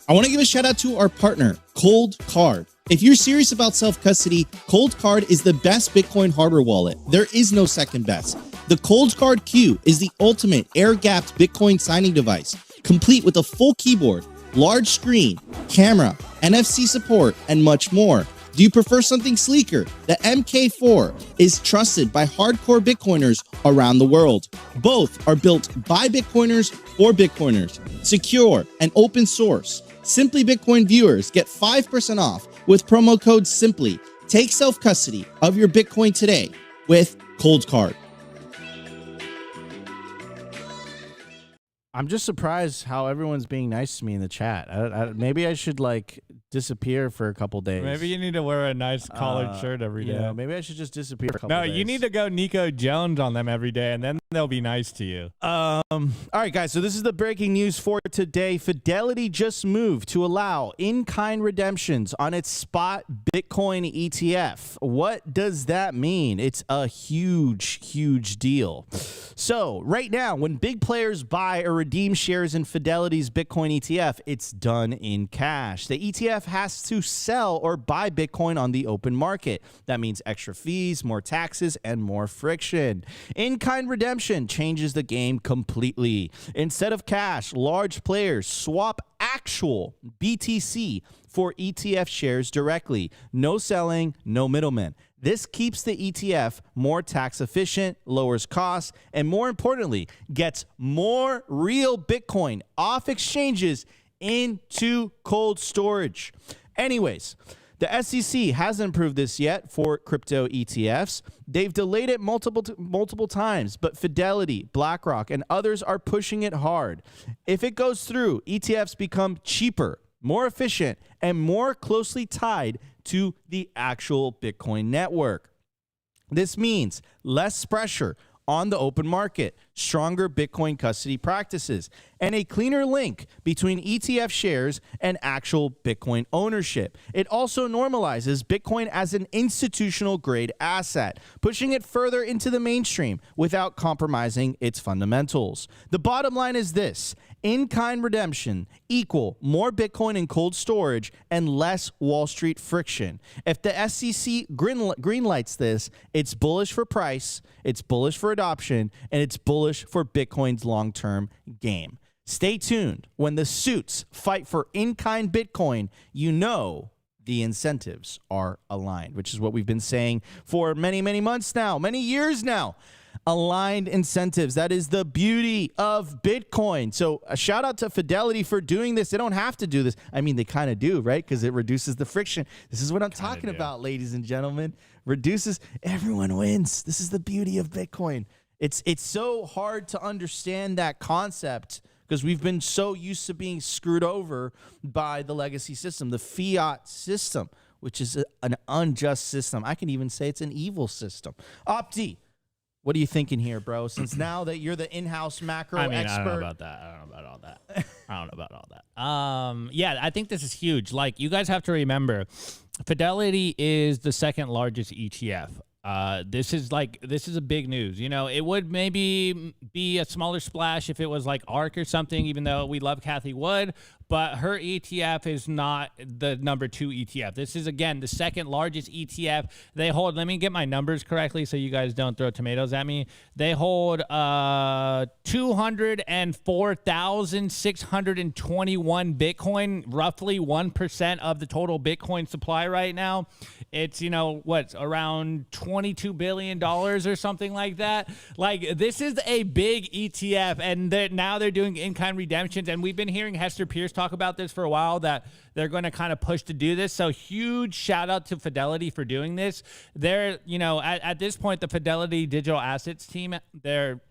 I want to give a shout out to our partner, Cold Card. If you're serious about self-custody, Cold Card is the best Bitcoin hardware wallet. There is no second best. The Cold Card Q is the ultimate air-gapped Bitcoin signing device, complete with a full keyboard, large screen, camera, NFC support, and much more. Do you prefer something sleeker? The MK4 is trusted by hardcore Bitcoiners around the world. Both are built by Bitcoiners for Bitcoiners, secure and open source. Simply Bitcoin viewers get 5% off with promo code SIMPLY. Take self-custody of your Bitcoin today with Cold Card.
I'm just surprised how everyone's being nice to me in the chat. Maybe I should like disappear for a couple days.
Maybe you need to wear a nice collared shirt every day.
You know, maybe I should just disappear for a couple days.
No, you need to go Nico Jones on them every day, and then they'll be nice to you.
All right, guys. So this is the breaking news for today. Fidelity just moved to allow in-kind redemptions on its spot Bitcoin ETF. What does that mean? It's a huge, huge deal. So right now, when big players buy or redeem shares in Fidelity's Bitcoin ETF, it's done in cash. The ETF has to sell or buy Bitcoin on the open market. That means extra fees, more taxes, and more friction. In-kind redemption changes the game completely. Instead of cash, large players swap actual BTC for ETF shares directly. No selling, no middlemen. This keeps the ETF more tax efficient, lowers costs, and more importantly, gets more real Bitcoin off exchanges into cold storage. Anyways, the SEC hasn't approved this yet for crypto ETFs. They've delayed it multiple times, but Fidelity, BlackRock, and others are pushing it hard. If it goes through, ETFs become cheaper, more efficient, and more closely tied to the actual Bitcoin network. This means less pressure on the open market, stronger Bitcoin custody practices, and a cleaner link between ETF shares and actual Bitcoin ownership. It also normalizes Bitcoin as an institutional grade asset, pushing it further into the mainstream without compromising its fundamentals. The bottom line is this: in-kind redemption equal more Bitcoin in cold storage and less Wall Street friction. If the SEC greenlights this, it's bullish for price, it's bullish for adoption, and it's bullish for Bitcoin's long-term game. Stay tuned. When the suits fight for in-kind Bitcoin, you know the incentives are aligned, which is what we've been saying for many, many months now, many years now. Aligned incentives. That is the beauty of Bitcoin. So a shout out to Fidelity for doing this. They don't have to do this. I mean, they kind of do, right? Because it reduces the friction. This is what I'm talking about, ladies and gentlemen. Reduces, everyone wins. This is the beauty of Bitcoin. It's so hard to understand that concept because we've been so used to being screwed over by the legacy system, the fiat system, which is an unjust system. I can even say it's an evil system. Opti, what are you thinking here, bro? Since now that you're the in-house macro expert.
I don't know about that. I don't know about all that. Yeah, I think this is huge. Like, you guys have to remember, Fidelity is the second largest ETF. This is a big news. You know, it would maybe be a smaller splash if it was like ARK or something, even though we love Cathie Wood, but her ETF is not the number 2 ETF. This is, again, the second largest ETF. They hold, let me get my numbers correctly so you guys don't throw tomatoes at me. They hold 204,621 Bitcoin, roughly 1% of the total Bitcoin supply right now. It's, you know, what's around $22 billion or something like that. Like, this is a big ETF, and now they're doing in-kind redemptions, and we've been hearing Hester Pierce talk about this for a while, that they're going to kind of push to do this. So huge shout out to Fidelity for doing this. They're, you know, at this point, the Fidelity digital assets team, they're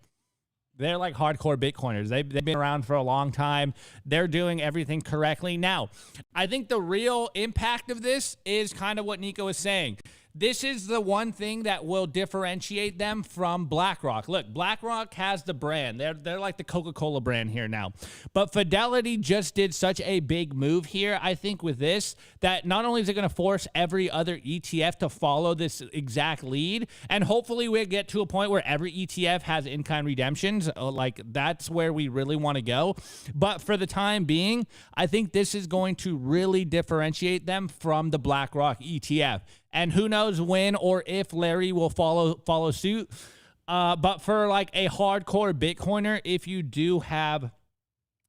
like hardcore Bitcoiners. They've been around for a long time. They're doing everything correctly. Now, I think the real impact of this is kind of what Nico was saying. This is the one thing that will differentiate them from BlackRock. Look, BlackRock has the brand. They're like the Coca-Cola brand here now. But Fidelity just did such a big move here, I think, with this, that not only is it going to force every other ETF to follow this exact lead, and hopefully we'll get to a point where every ETF has in-kind redemptions. Like, that's where we really want to go. But for the time being, I think this is going to really differentiate them from the BlackRock ETF. And who knows when or if Larry will follow suit. But for like a hardcore Bitcoiner, if you do have,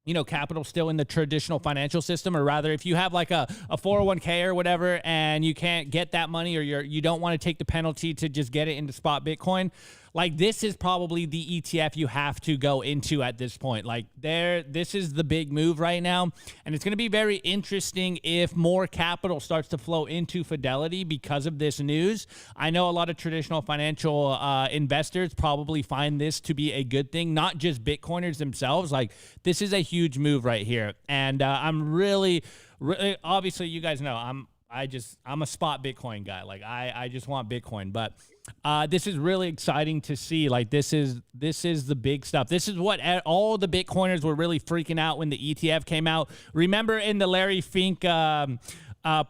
you know, capital still in the traditional financial system, or rather if you have like a 401k or whatever and you can't get that money, or you don't want to take the penalty to just get it into spot Bitcoin, like this is probably the ETF you have to go into at this point. Like this is the big move right now. And it's going to be very interesting if more capital starts to flow into Fidelity because of this news. I know a lot of traditional financial investors probably find this to be a good thing, not just Bitcoiners themselves. Like this is a huge move right here. And I'm really, obviously you guys know I'm a spot Bitcoin guy. Like I just want Bitcoin, but this is really exciting to see. Like this is the big stuff. This is what all the Bitcoiners were really freaking out when the ETF came out. Remember in the Larry Fink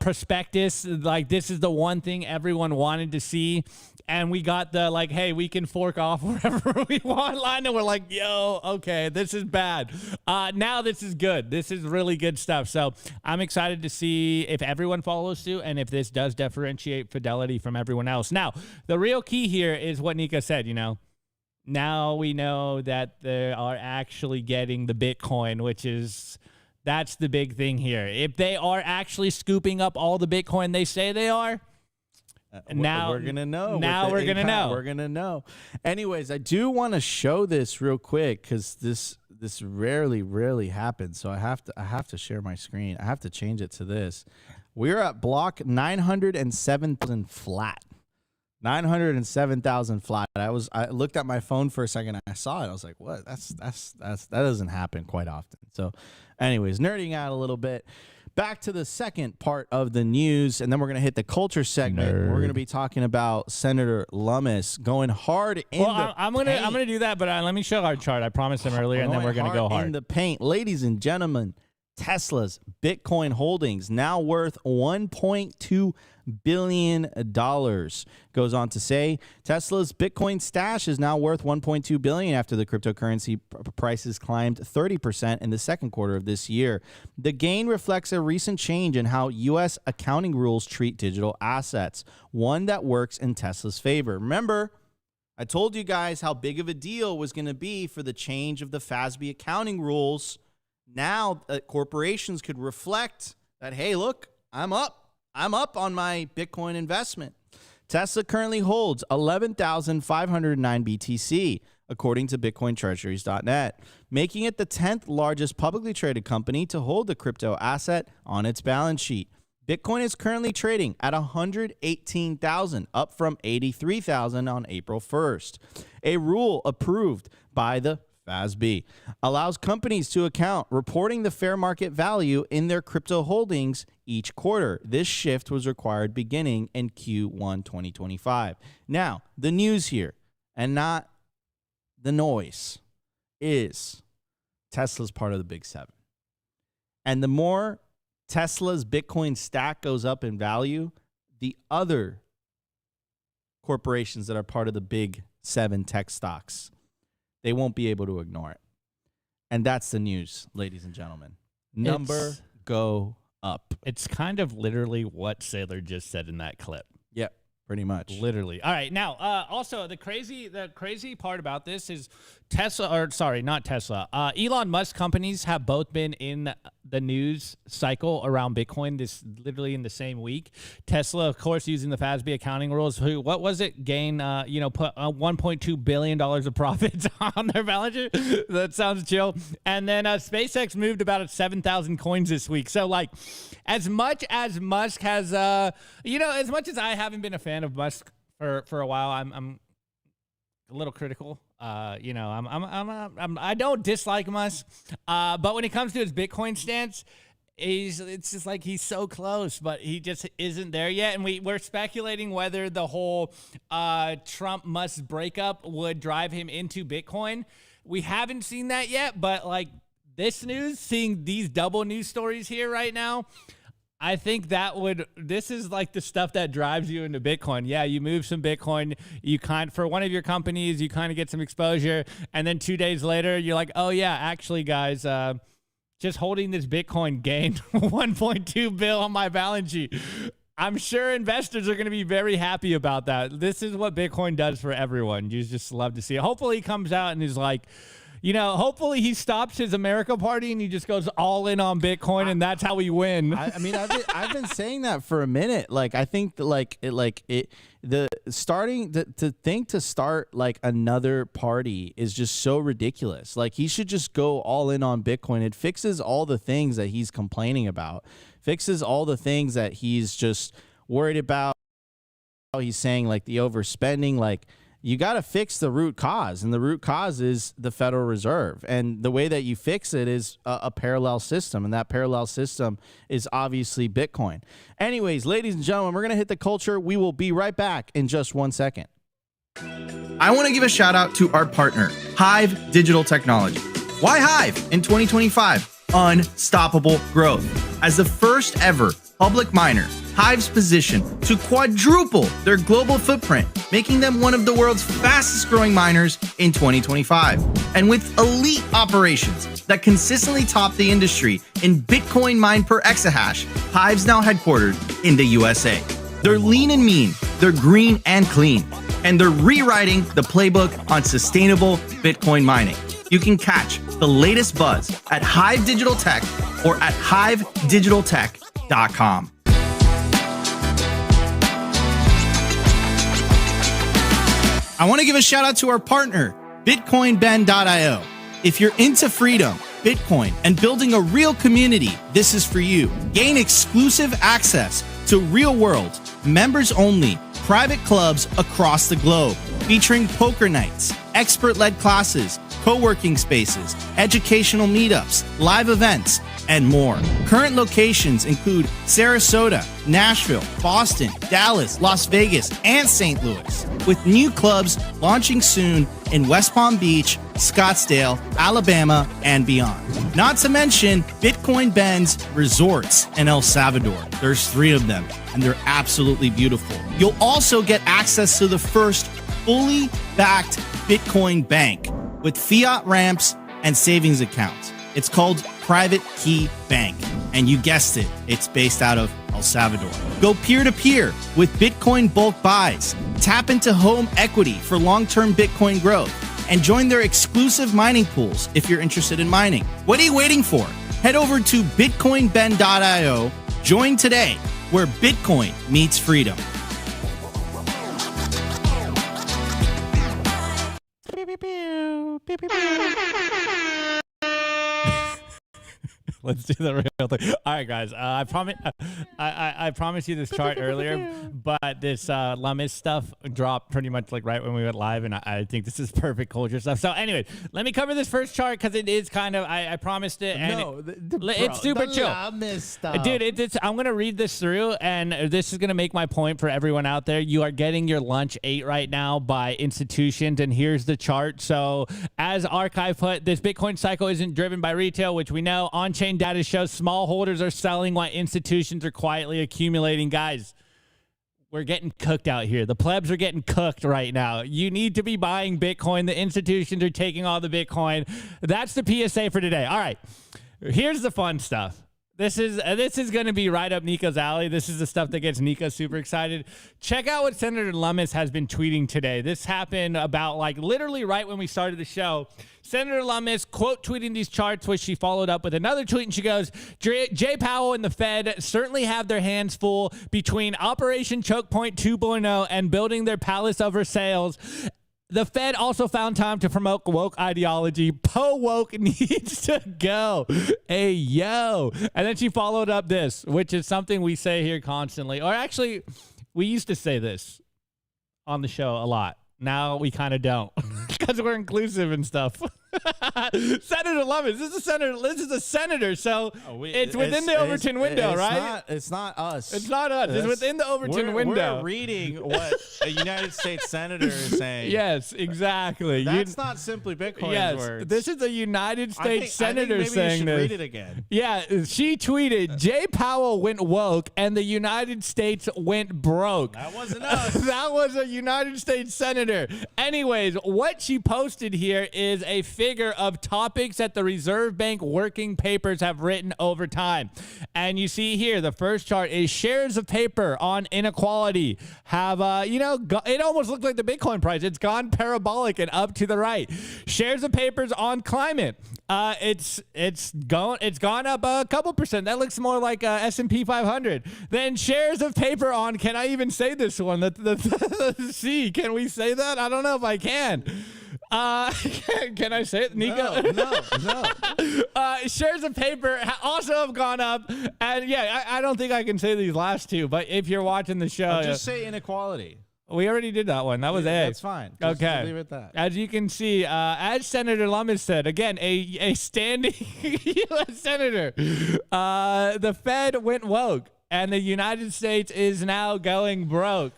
prospectus, like this is the one thing everyone wanted to see. And we got the like, hey, we can fork off wherever we want line. And we're like, yo, okay, this is bad. Now this is good. This is really good stuff. So I'm excited to see if everyone follows suit and if this does differentiate Fidelity from everyone else. Now, the real key here is what Nika said, now we know that they are actually getting the Bitcoin, that's the big thing here. If they are actually scooping up all the Bitcoin they say they are, now
we're gonna know.
Now we're gonna know.
We're gonna know. Anyways, I do want to show this real quick because this rarely happens. So I have to share my screen. I have to change it to this. We're at block 907,000 flat. 907,000 flat. I looked at my phone for a second. And I saw it. I was like, what? That doesn't happen quite often. So, anyways, nerding out a little bit. Back to the second part of the news, and then we're going to hit the culture segment. We're going to be talking about Senator Lummis going hard in
I'm gonna do that, but let me show our chart. I promised him earlier, and then we're going to go hard.
In the paint. Ladies and gentlemen, Tesla's Bitcoin holdings now worth $1.2 billion. Goes on to say Tesla's Bitcoin stash is now worth $1.2 billion after the cryptocurrency prices climbed 30% in the second quarter of this year. The gain reflects a recent change in how U.S. accounting rules treat digital assets, one that works in Tesla's favor. Remember, I told you guys how big of a deal was going to be for the change of the FASB accounting rules. Now corporations could reflect that, hey, look, I'm up on my Bitcoin investment. Tesla currently holds 11,509 BTC, according to BitcoinTreasuries.net, making it the 10th largest publicly traded company to hold the crypto asset on its balance sheet. Bitcoin is currently trading at 118,000, up from 83,000 on April 1st. A rule approved by the FASB allows companies to account reporting the fair market value in their crypto holdings each quarter. This shift was required beginning in Q1 2025. Now, the news here, and not the noise, is Tesla's part of the Big Seven. And the more Tesla's Bitcoin stack goes up in value, the other corporations that are part of the Big Seven tech stocks, they won't be able to ignore it. And that's the news, ladies and gentlemen. Number go up.
It's kind of literally what Saylor just said in that clip.
Yep, pretty much.
Literally. All right. Now, also the crazy part about this is not Tesla. Elon Musk companies have both been in the news cycle around Bitcoin this literally in the same week. Tesla, of course, using the FASB accounting rules, what was it? Gain, put $1.2 billion of profits on their balance sheet. That sounds chill. And then SpaceX moved about 7,000 coins this week. So like, as much as Musk has, as much as I haven't been a fan of Musk for a while, I'm a little critical. I don't dislike Musk, but when it comes to his Bitcoin stance, it's just like he's so close, but he just isn't there yet. And we're speculating whether the whole Trump-Musk breakup would drive him into Bitcoin. We haven't seen that yet, but like this news, seeing these double news stories here right now, I think this is like the stuff that drives you into Bitcoin. Yeah, you move some Bitcoin, for one of your companies, you kind of get some exposure. And then 2 days later, you're like, oh yeah, actually guys, just holding this Bitcoin gained 1.2 bill on my balance sheet. I'm sure investors are going to be very happy about that. This is what Bitcoin does for everyone. You just love to see it. Hopefully he comes out and is like, You know, hopefully he stops his America party and he just goes all in on Bitcoin, and that's how we win.
I mean, I've been saying that for a minute. Like, I think to start like another party is just so ridiculous. Like, he should just go all in on Bitcoin. It fixes all the things that he's complaining about, fixes all the things that he's just worried about. He's saying like the overspending, like, you got to fix the root cause, and the root cause is the Federal Reserve. And the way that you fix it is a parallel system, and that parallel system is obviously Bitcoin. Anyways, ladies and gentlemen, we're going to hit the culture. We will be right back in just 1 second.
I want to give a shout out to our partner, HIVE Digital Technology. Why HIVE in 2025? Unstoppable growth. As the first ever public miner, HIVE's position to quadruple their global footprint, making them one of the world's fastest growing miners in 2025. And with elite operations that consistently top the industry in Bitcoin mined per exahash, HIVE's now headquartered in the USA. They're lean and mean, they're green and clean, and they're rewriting the playbook on sustainable Bitcoin mining. You can catch the latest buzz at HIVE Digital Tech or at HIVEDigitalTech.com. I want to give a shout out to our partner, BitcoinBend.io. If you're into freedom, Bitcoin, and building a real community, this is for you. Gain exclusive access to real-world, members-only, private clubs across the globe, featuring poker nights, expert-led classes, co-working spaces, educational meetups, live events, and more. Current locations include Sarasota, Nashville, Boston, Dallas, Las Vegas, and St. Louis, with new clubs launching soon in West Palm Beach, Scottsdale, Alabama, and beyond. Not to mention Bitcoin Bend's resorts in El Salvador. There's 3 of them, and they're absolutely beautiful. You'll also get access to the first fully backed Bitcoin bank with fiat ramps and savings accounts. It's called Private Key Bank, and you guessed it, it's based out of El Salvador. Go peer-to-peer with Bitcoin bulk buys, tap into home equity for long-term Bitcoin growth, and join their exclusive mining pools if you're interested in mining. What are you waiting for? Head over to BitcoinBend.io, join today, where Bitcoin meets freedom.
Let's do the real thing. All right, guys. I promised you this chart earlier, but this Lummis stuff dropped pretty much like right when we went live, and I think this is perfect culture stuff. So, anyway, let me cover this first chart because it is kind of I promised it, and it's super chill.
Lummis stuff.
Dude, I'm gonna read this through, and this is gonna make my point for everyone out there. You are getting your lunch ate right now by institutions, and here's the chart. So, as Archive put, this Bitcoin cycle isn't driven by retail, which we know. On-chain data shows small holders are selling while institutions are quietly accumulating. Guys, we're getting cooked out here. The plebs are getting cooked right now. You need to be buying Bitcoin. The institutions are taking all the Bitcoin. That's the PSA for today. All right, here's the fun stuff. This is going to be right up Nico's alley. This is the stuff that gets Nico super excited. Check out what Senator Lummis has been tweeting today. This happened about like literally right when we started the show. Senator Lummis quote tweeting these charts, which she followed up with another tweet, and she goes, Jay Powell and the Fed certainly have their hands full between Operation Choke Point 2.0 and building their palace over sales. The Fed also found time to promote woke ideology. Po-woke needs to go. Hey, yo. And then she followed up this, which is something we say here constantly. Or actually, we used to say this on the show a lot. Now we kind of don't because we're inclusive and stuff. Senator Lummis, this is a senator, so it's within the Overton window, right?
It's not us.
It's not us. It's within the Overton window.
We're reading what a United States senator is saying.
Yes, exactly.
That's not simply Bitcoin's words.
This is a United States senator
I think maybe
saying
you should
this.
read it again.
Yeah, she tweeted, Jay Powell went woke and the United States went broke.
That wasn't us.
That was a United States senator. Anyways, what she posted here is a figure of topics that the Reserve Bank working papers have written over time. And you see here, the first chart is shares of paper on inequality have, it almost looked like the Bitcoin price. It's gone parabolic and up to the right. Shares of papers on climate. It's gone up a couple percent. That looks more like S&P 500. Then shares of paper on, can I even say this one? The C, can we say that? I don't know if I can. Can I say it, Nico?
No.
Shares of paper also have gone up. And yeah, I don't think I can say these last two, but if you're watching the show.
Just say inequality.
We already did that one. That was A.
That's fine. Just
okay.
leave it at that.
As you can see, as Senator Lummis said, again, a standing U.S. senator, the Fed went woke, and the United States is now going broke.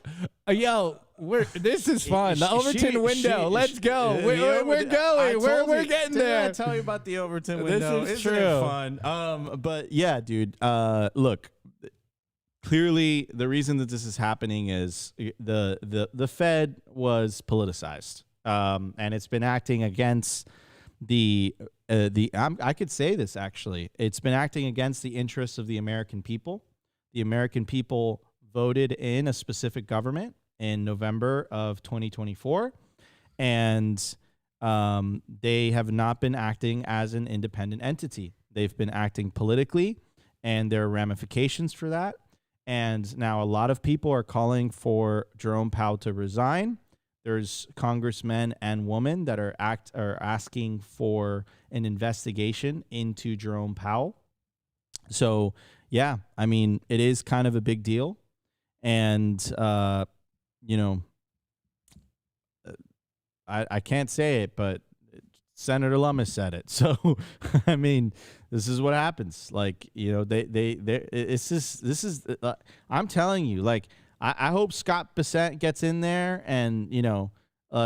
This is fun. The Overton window. Let's go. We're going. We're getting there.
Didn't I tell you about the Overton window?
This is
Isn't
true.
it fun? But yeah, dude. Look. Clearly, the reason that this is happening is the Fed was politicized, and it's been acting against I could say this actually. It's been acting against the interests of the American people. The American people voted in a specific government in November of 2024, and they have not been acting as an independent entity. They've been acting politically, and there are ramifications for that. And now a lot of people are calling for Jerome Powell to resign. There's congressmen and women that are asking for an investigation into Jerome Powell. So, yeah, I mean, it is kind of a big deal. And, I can't say it, but Senator Lummis said it. So, I mean, this is what happens. Like, I'm telling you, like, I hope Scott Bessent gets in there and,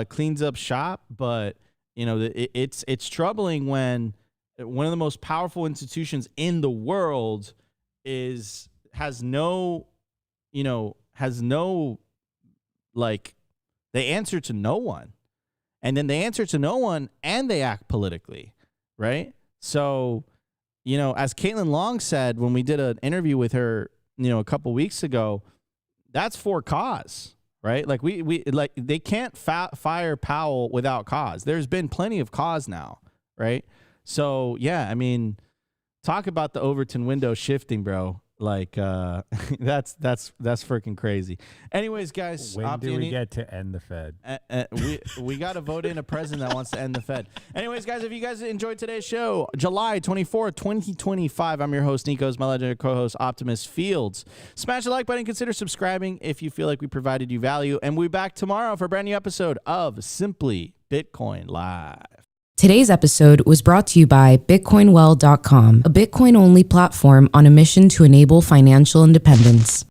cleans up shop. But, it's troubling when one of the most powerful institutions in the world has no, they answer to no one. And then they answer to no one and they act politically, right? So, as Caitlin Long said when we did an interview with her, a couple weeks ago, that's for cause, right? Like they can't fire Powell without cause. There's been plenty of cause now, right? So, yeah, I mean, talk about the Overton window shifting, bro. Like that's freaking crazy. Anyways, guys,
when do we get to end the Fed?
We got to vote in a president that wants to end the Fed. Anyways, guys, if you guys enjoyed today's show, July 24th, 2025, I'm your host, Nico's my legendary co-host, Optimus Fields. Smash the like button, consider subscribing if you feel like we provided you value, and we'll be back tomorrow for a brand new episode of Simply Bitcoin Live.
Today's episode was brought to you by BitcoinWell.com, a Bitcoin-only platform on a mission to enable financial independence.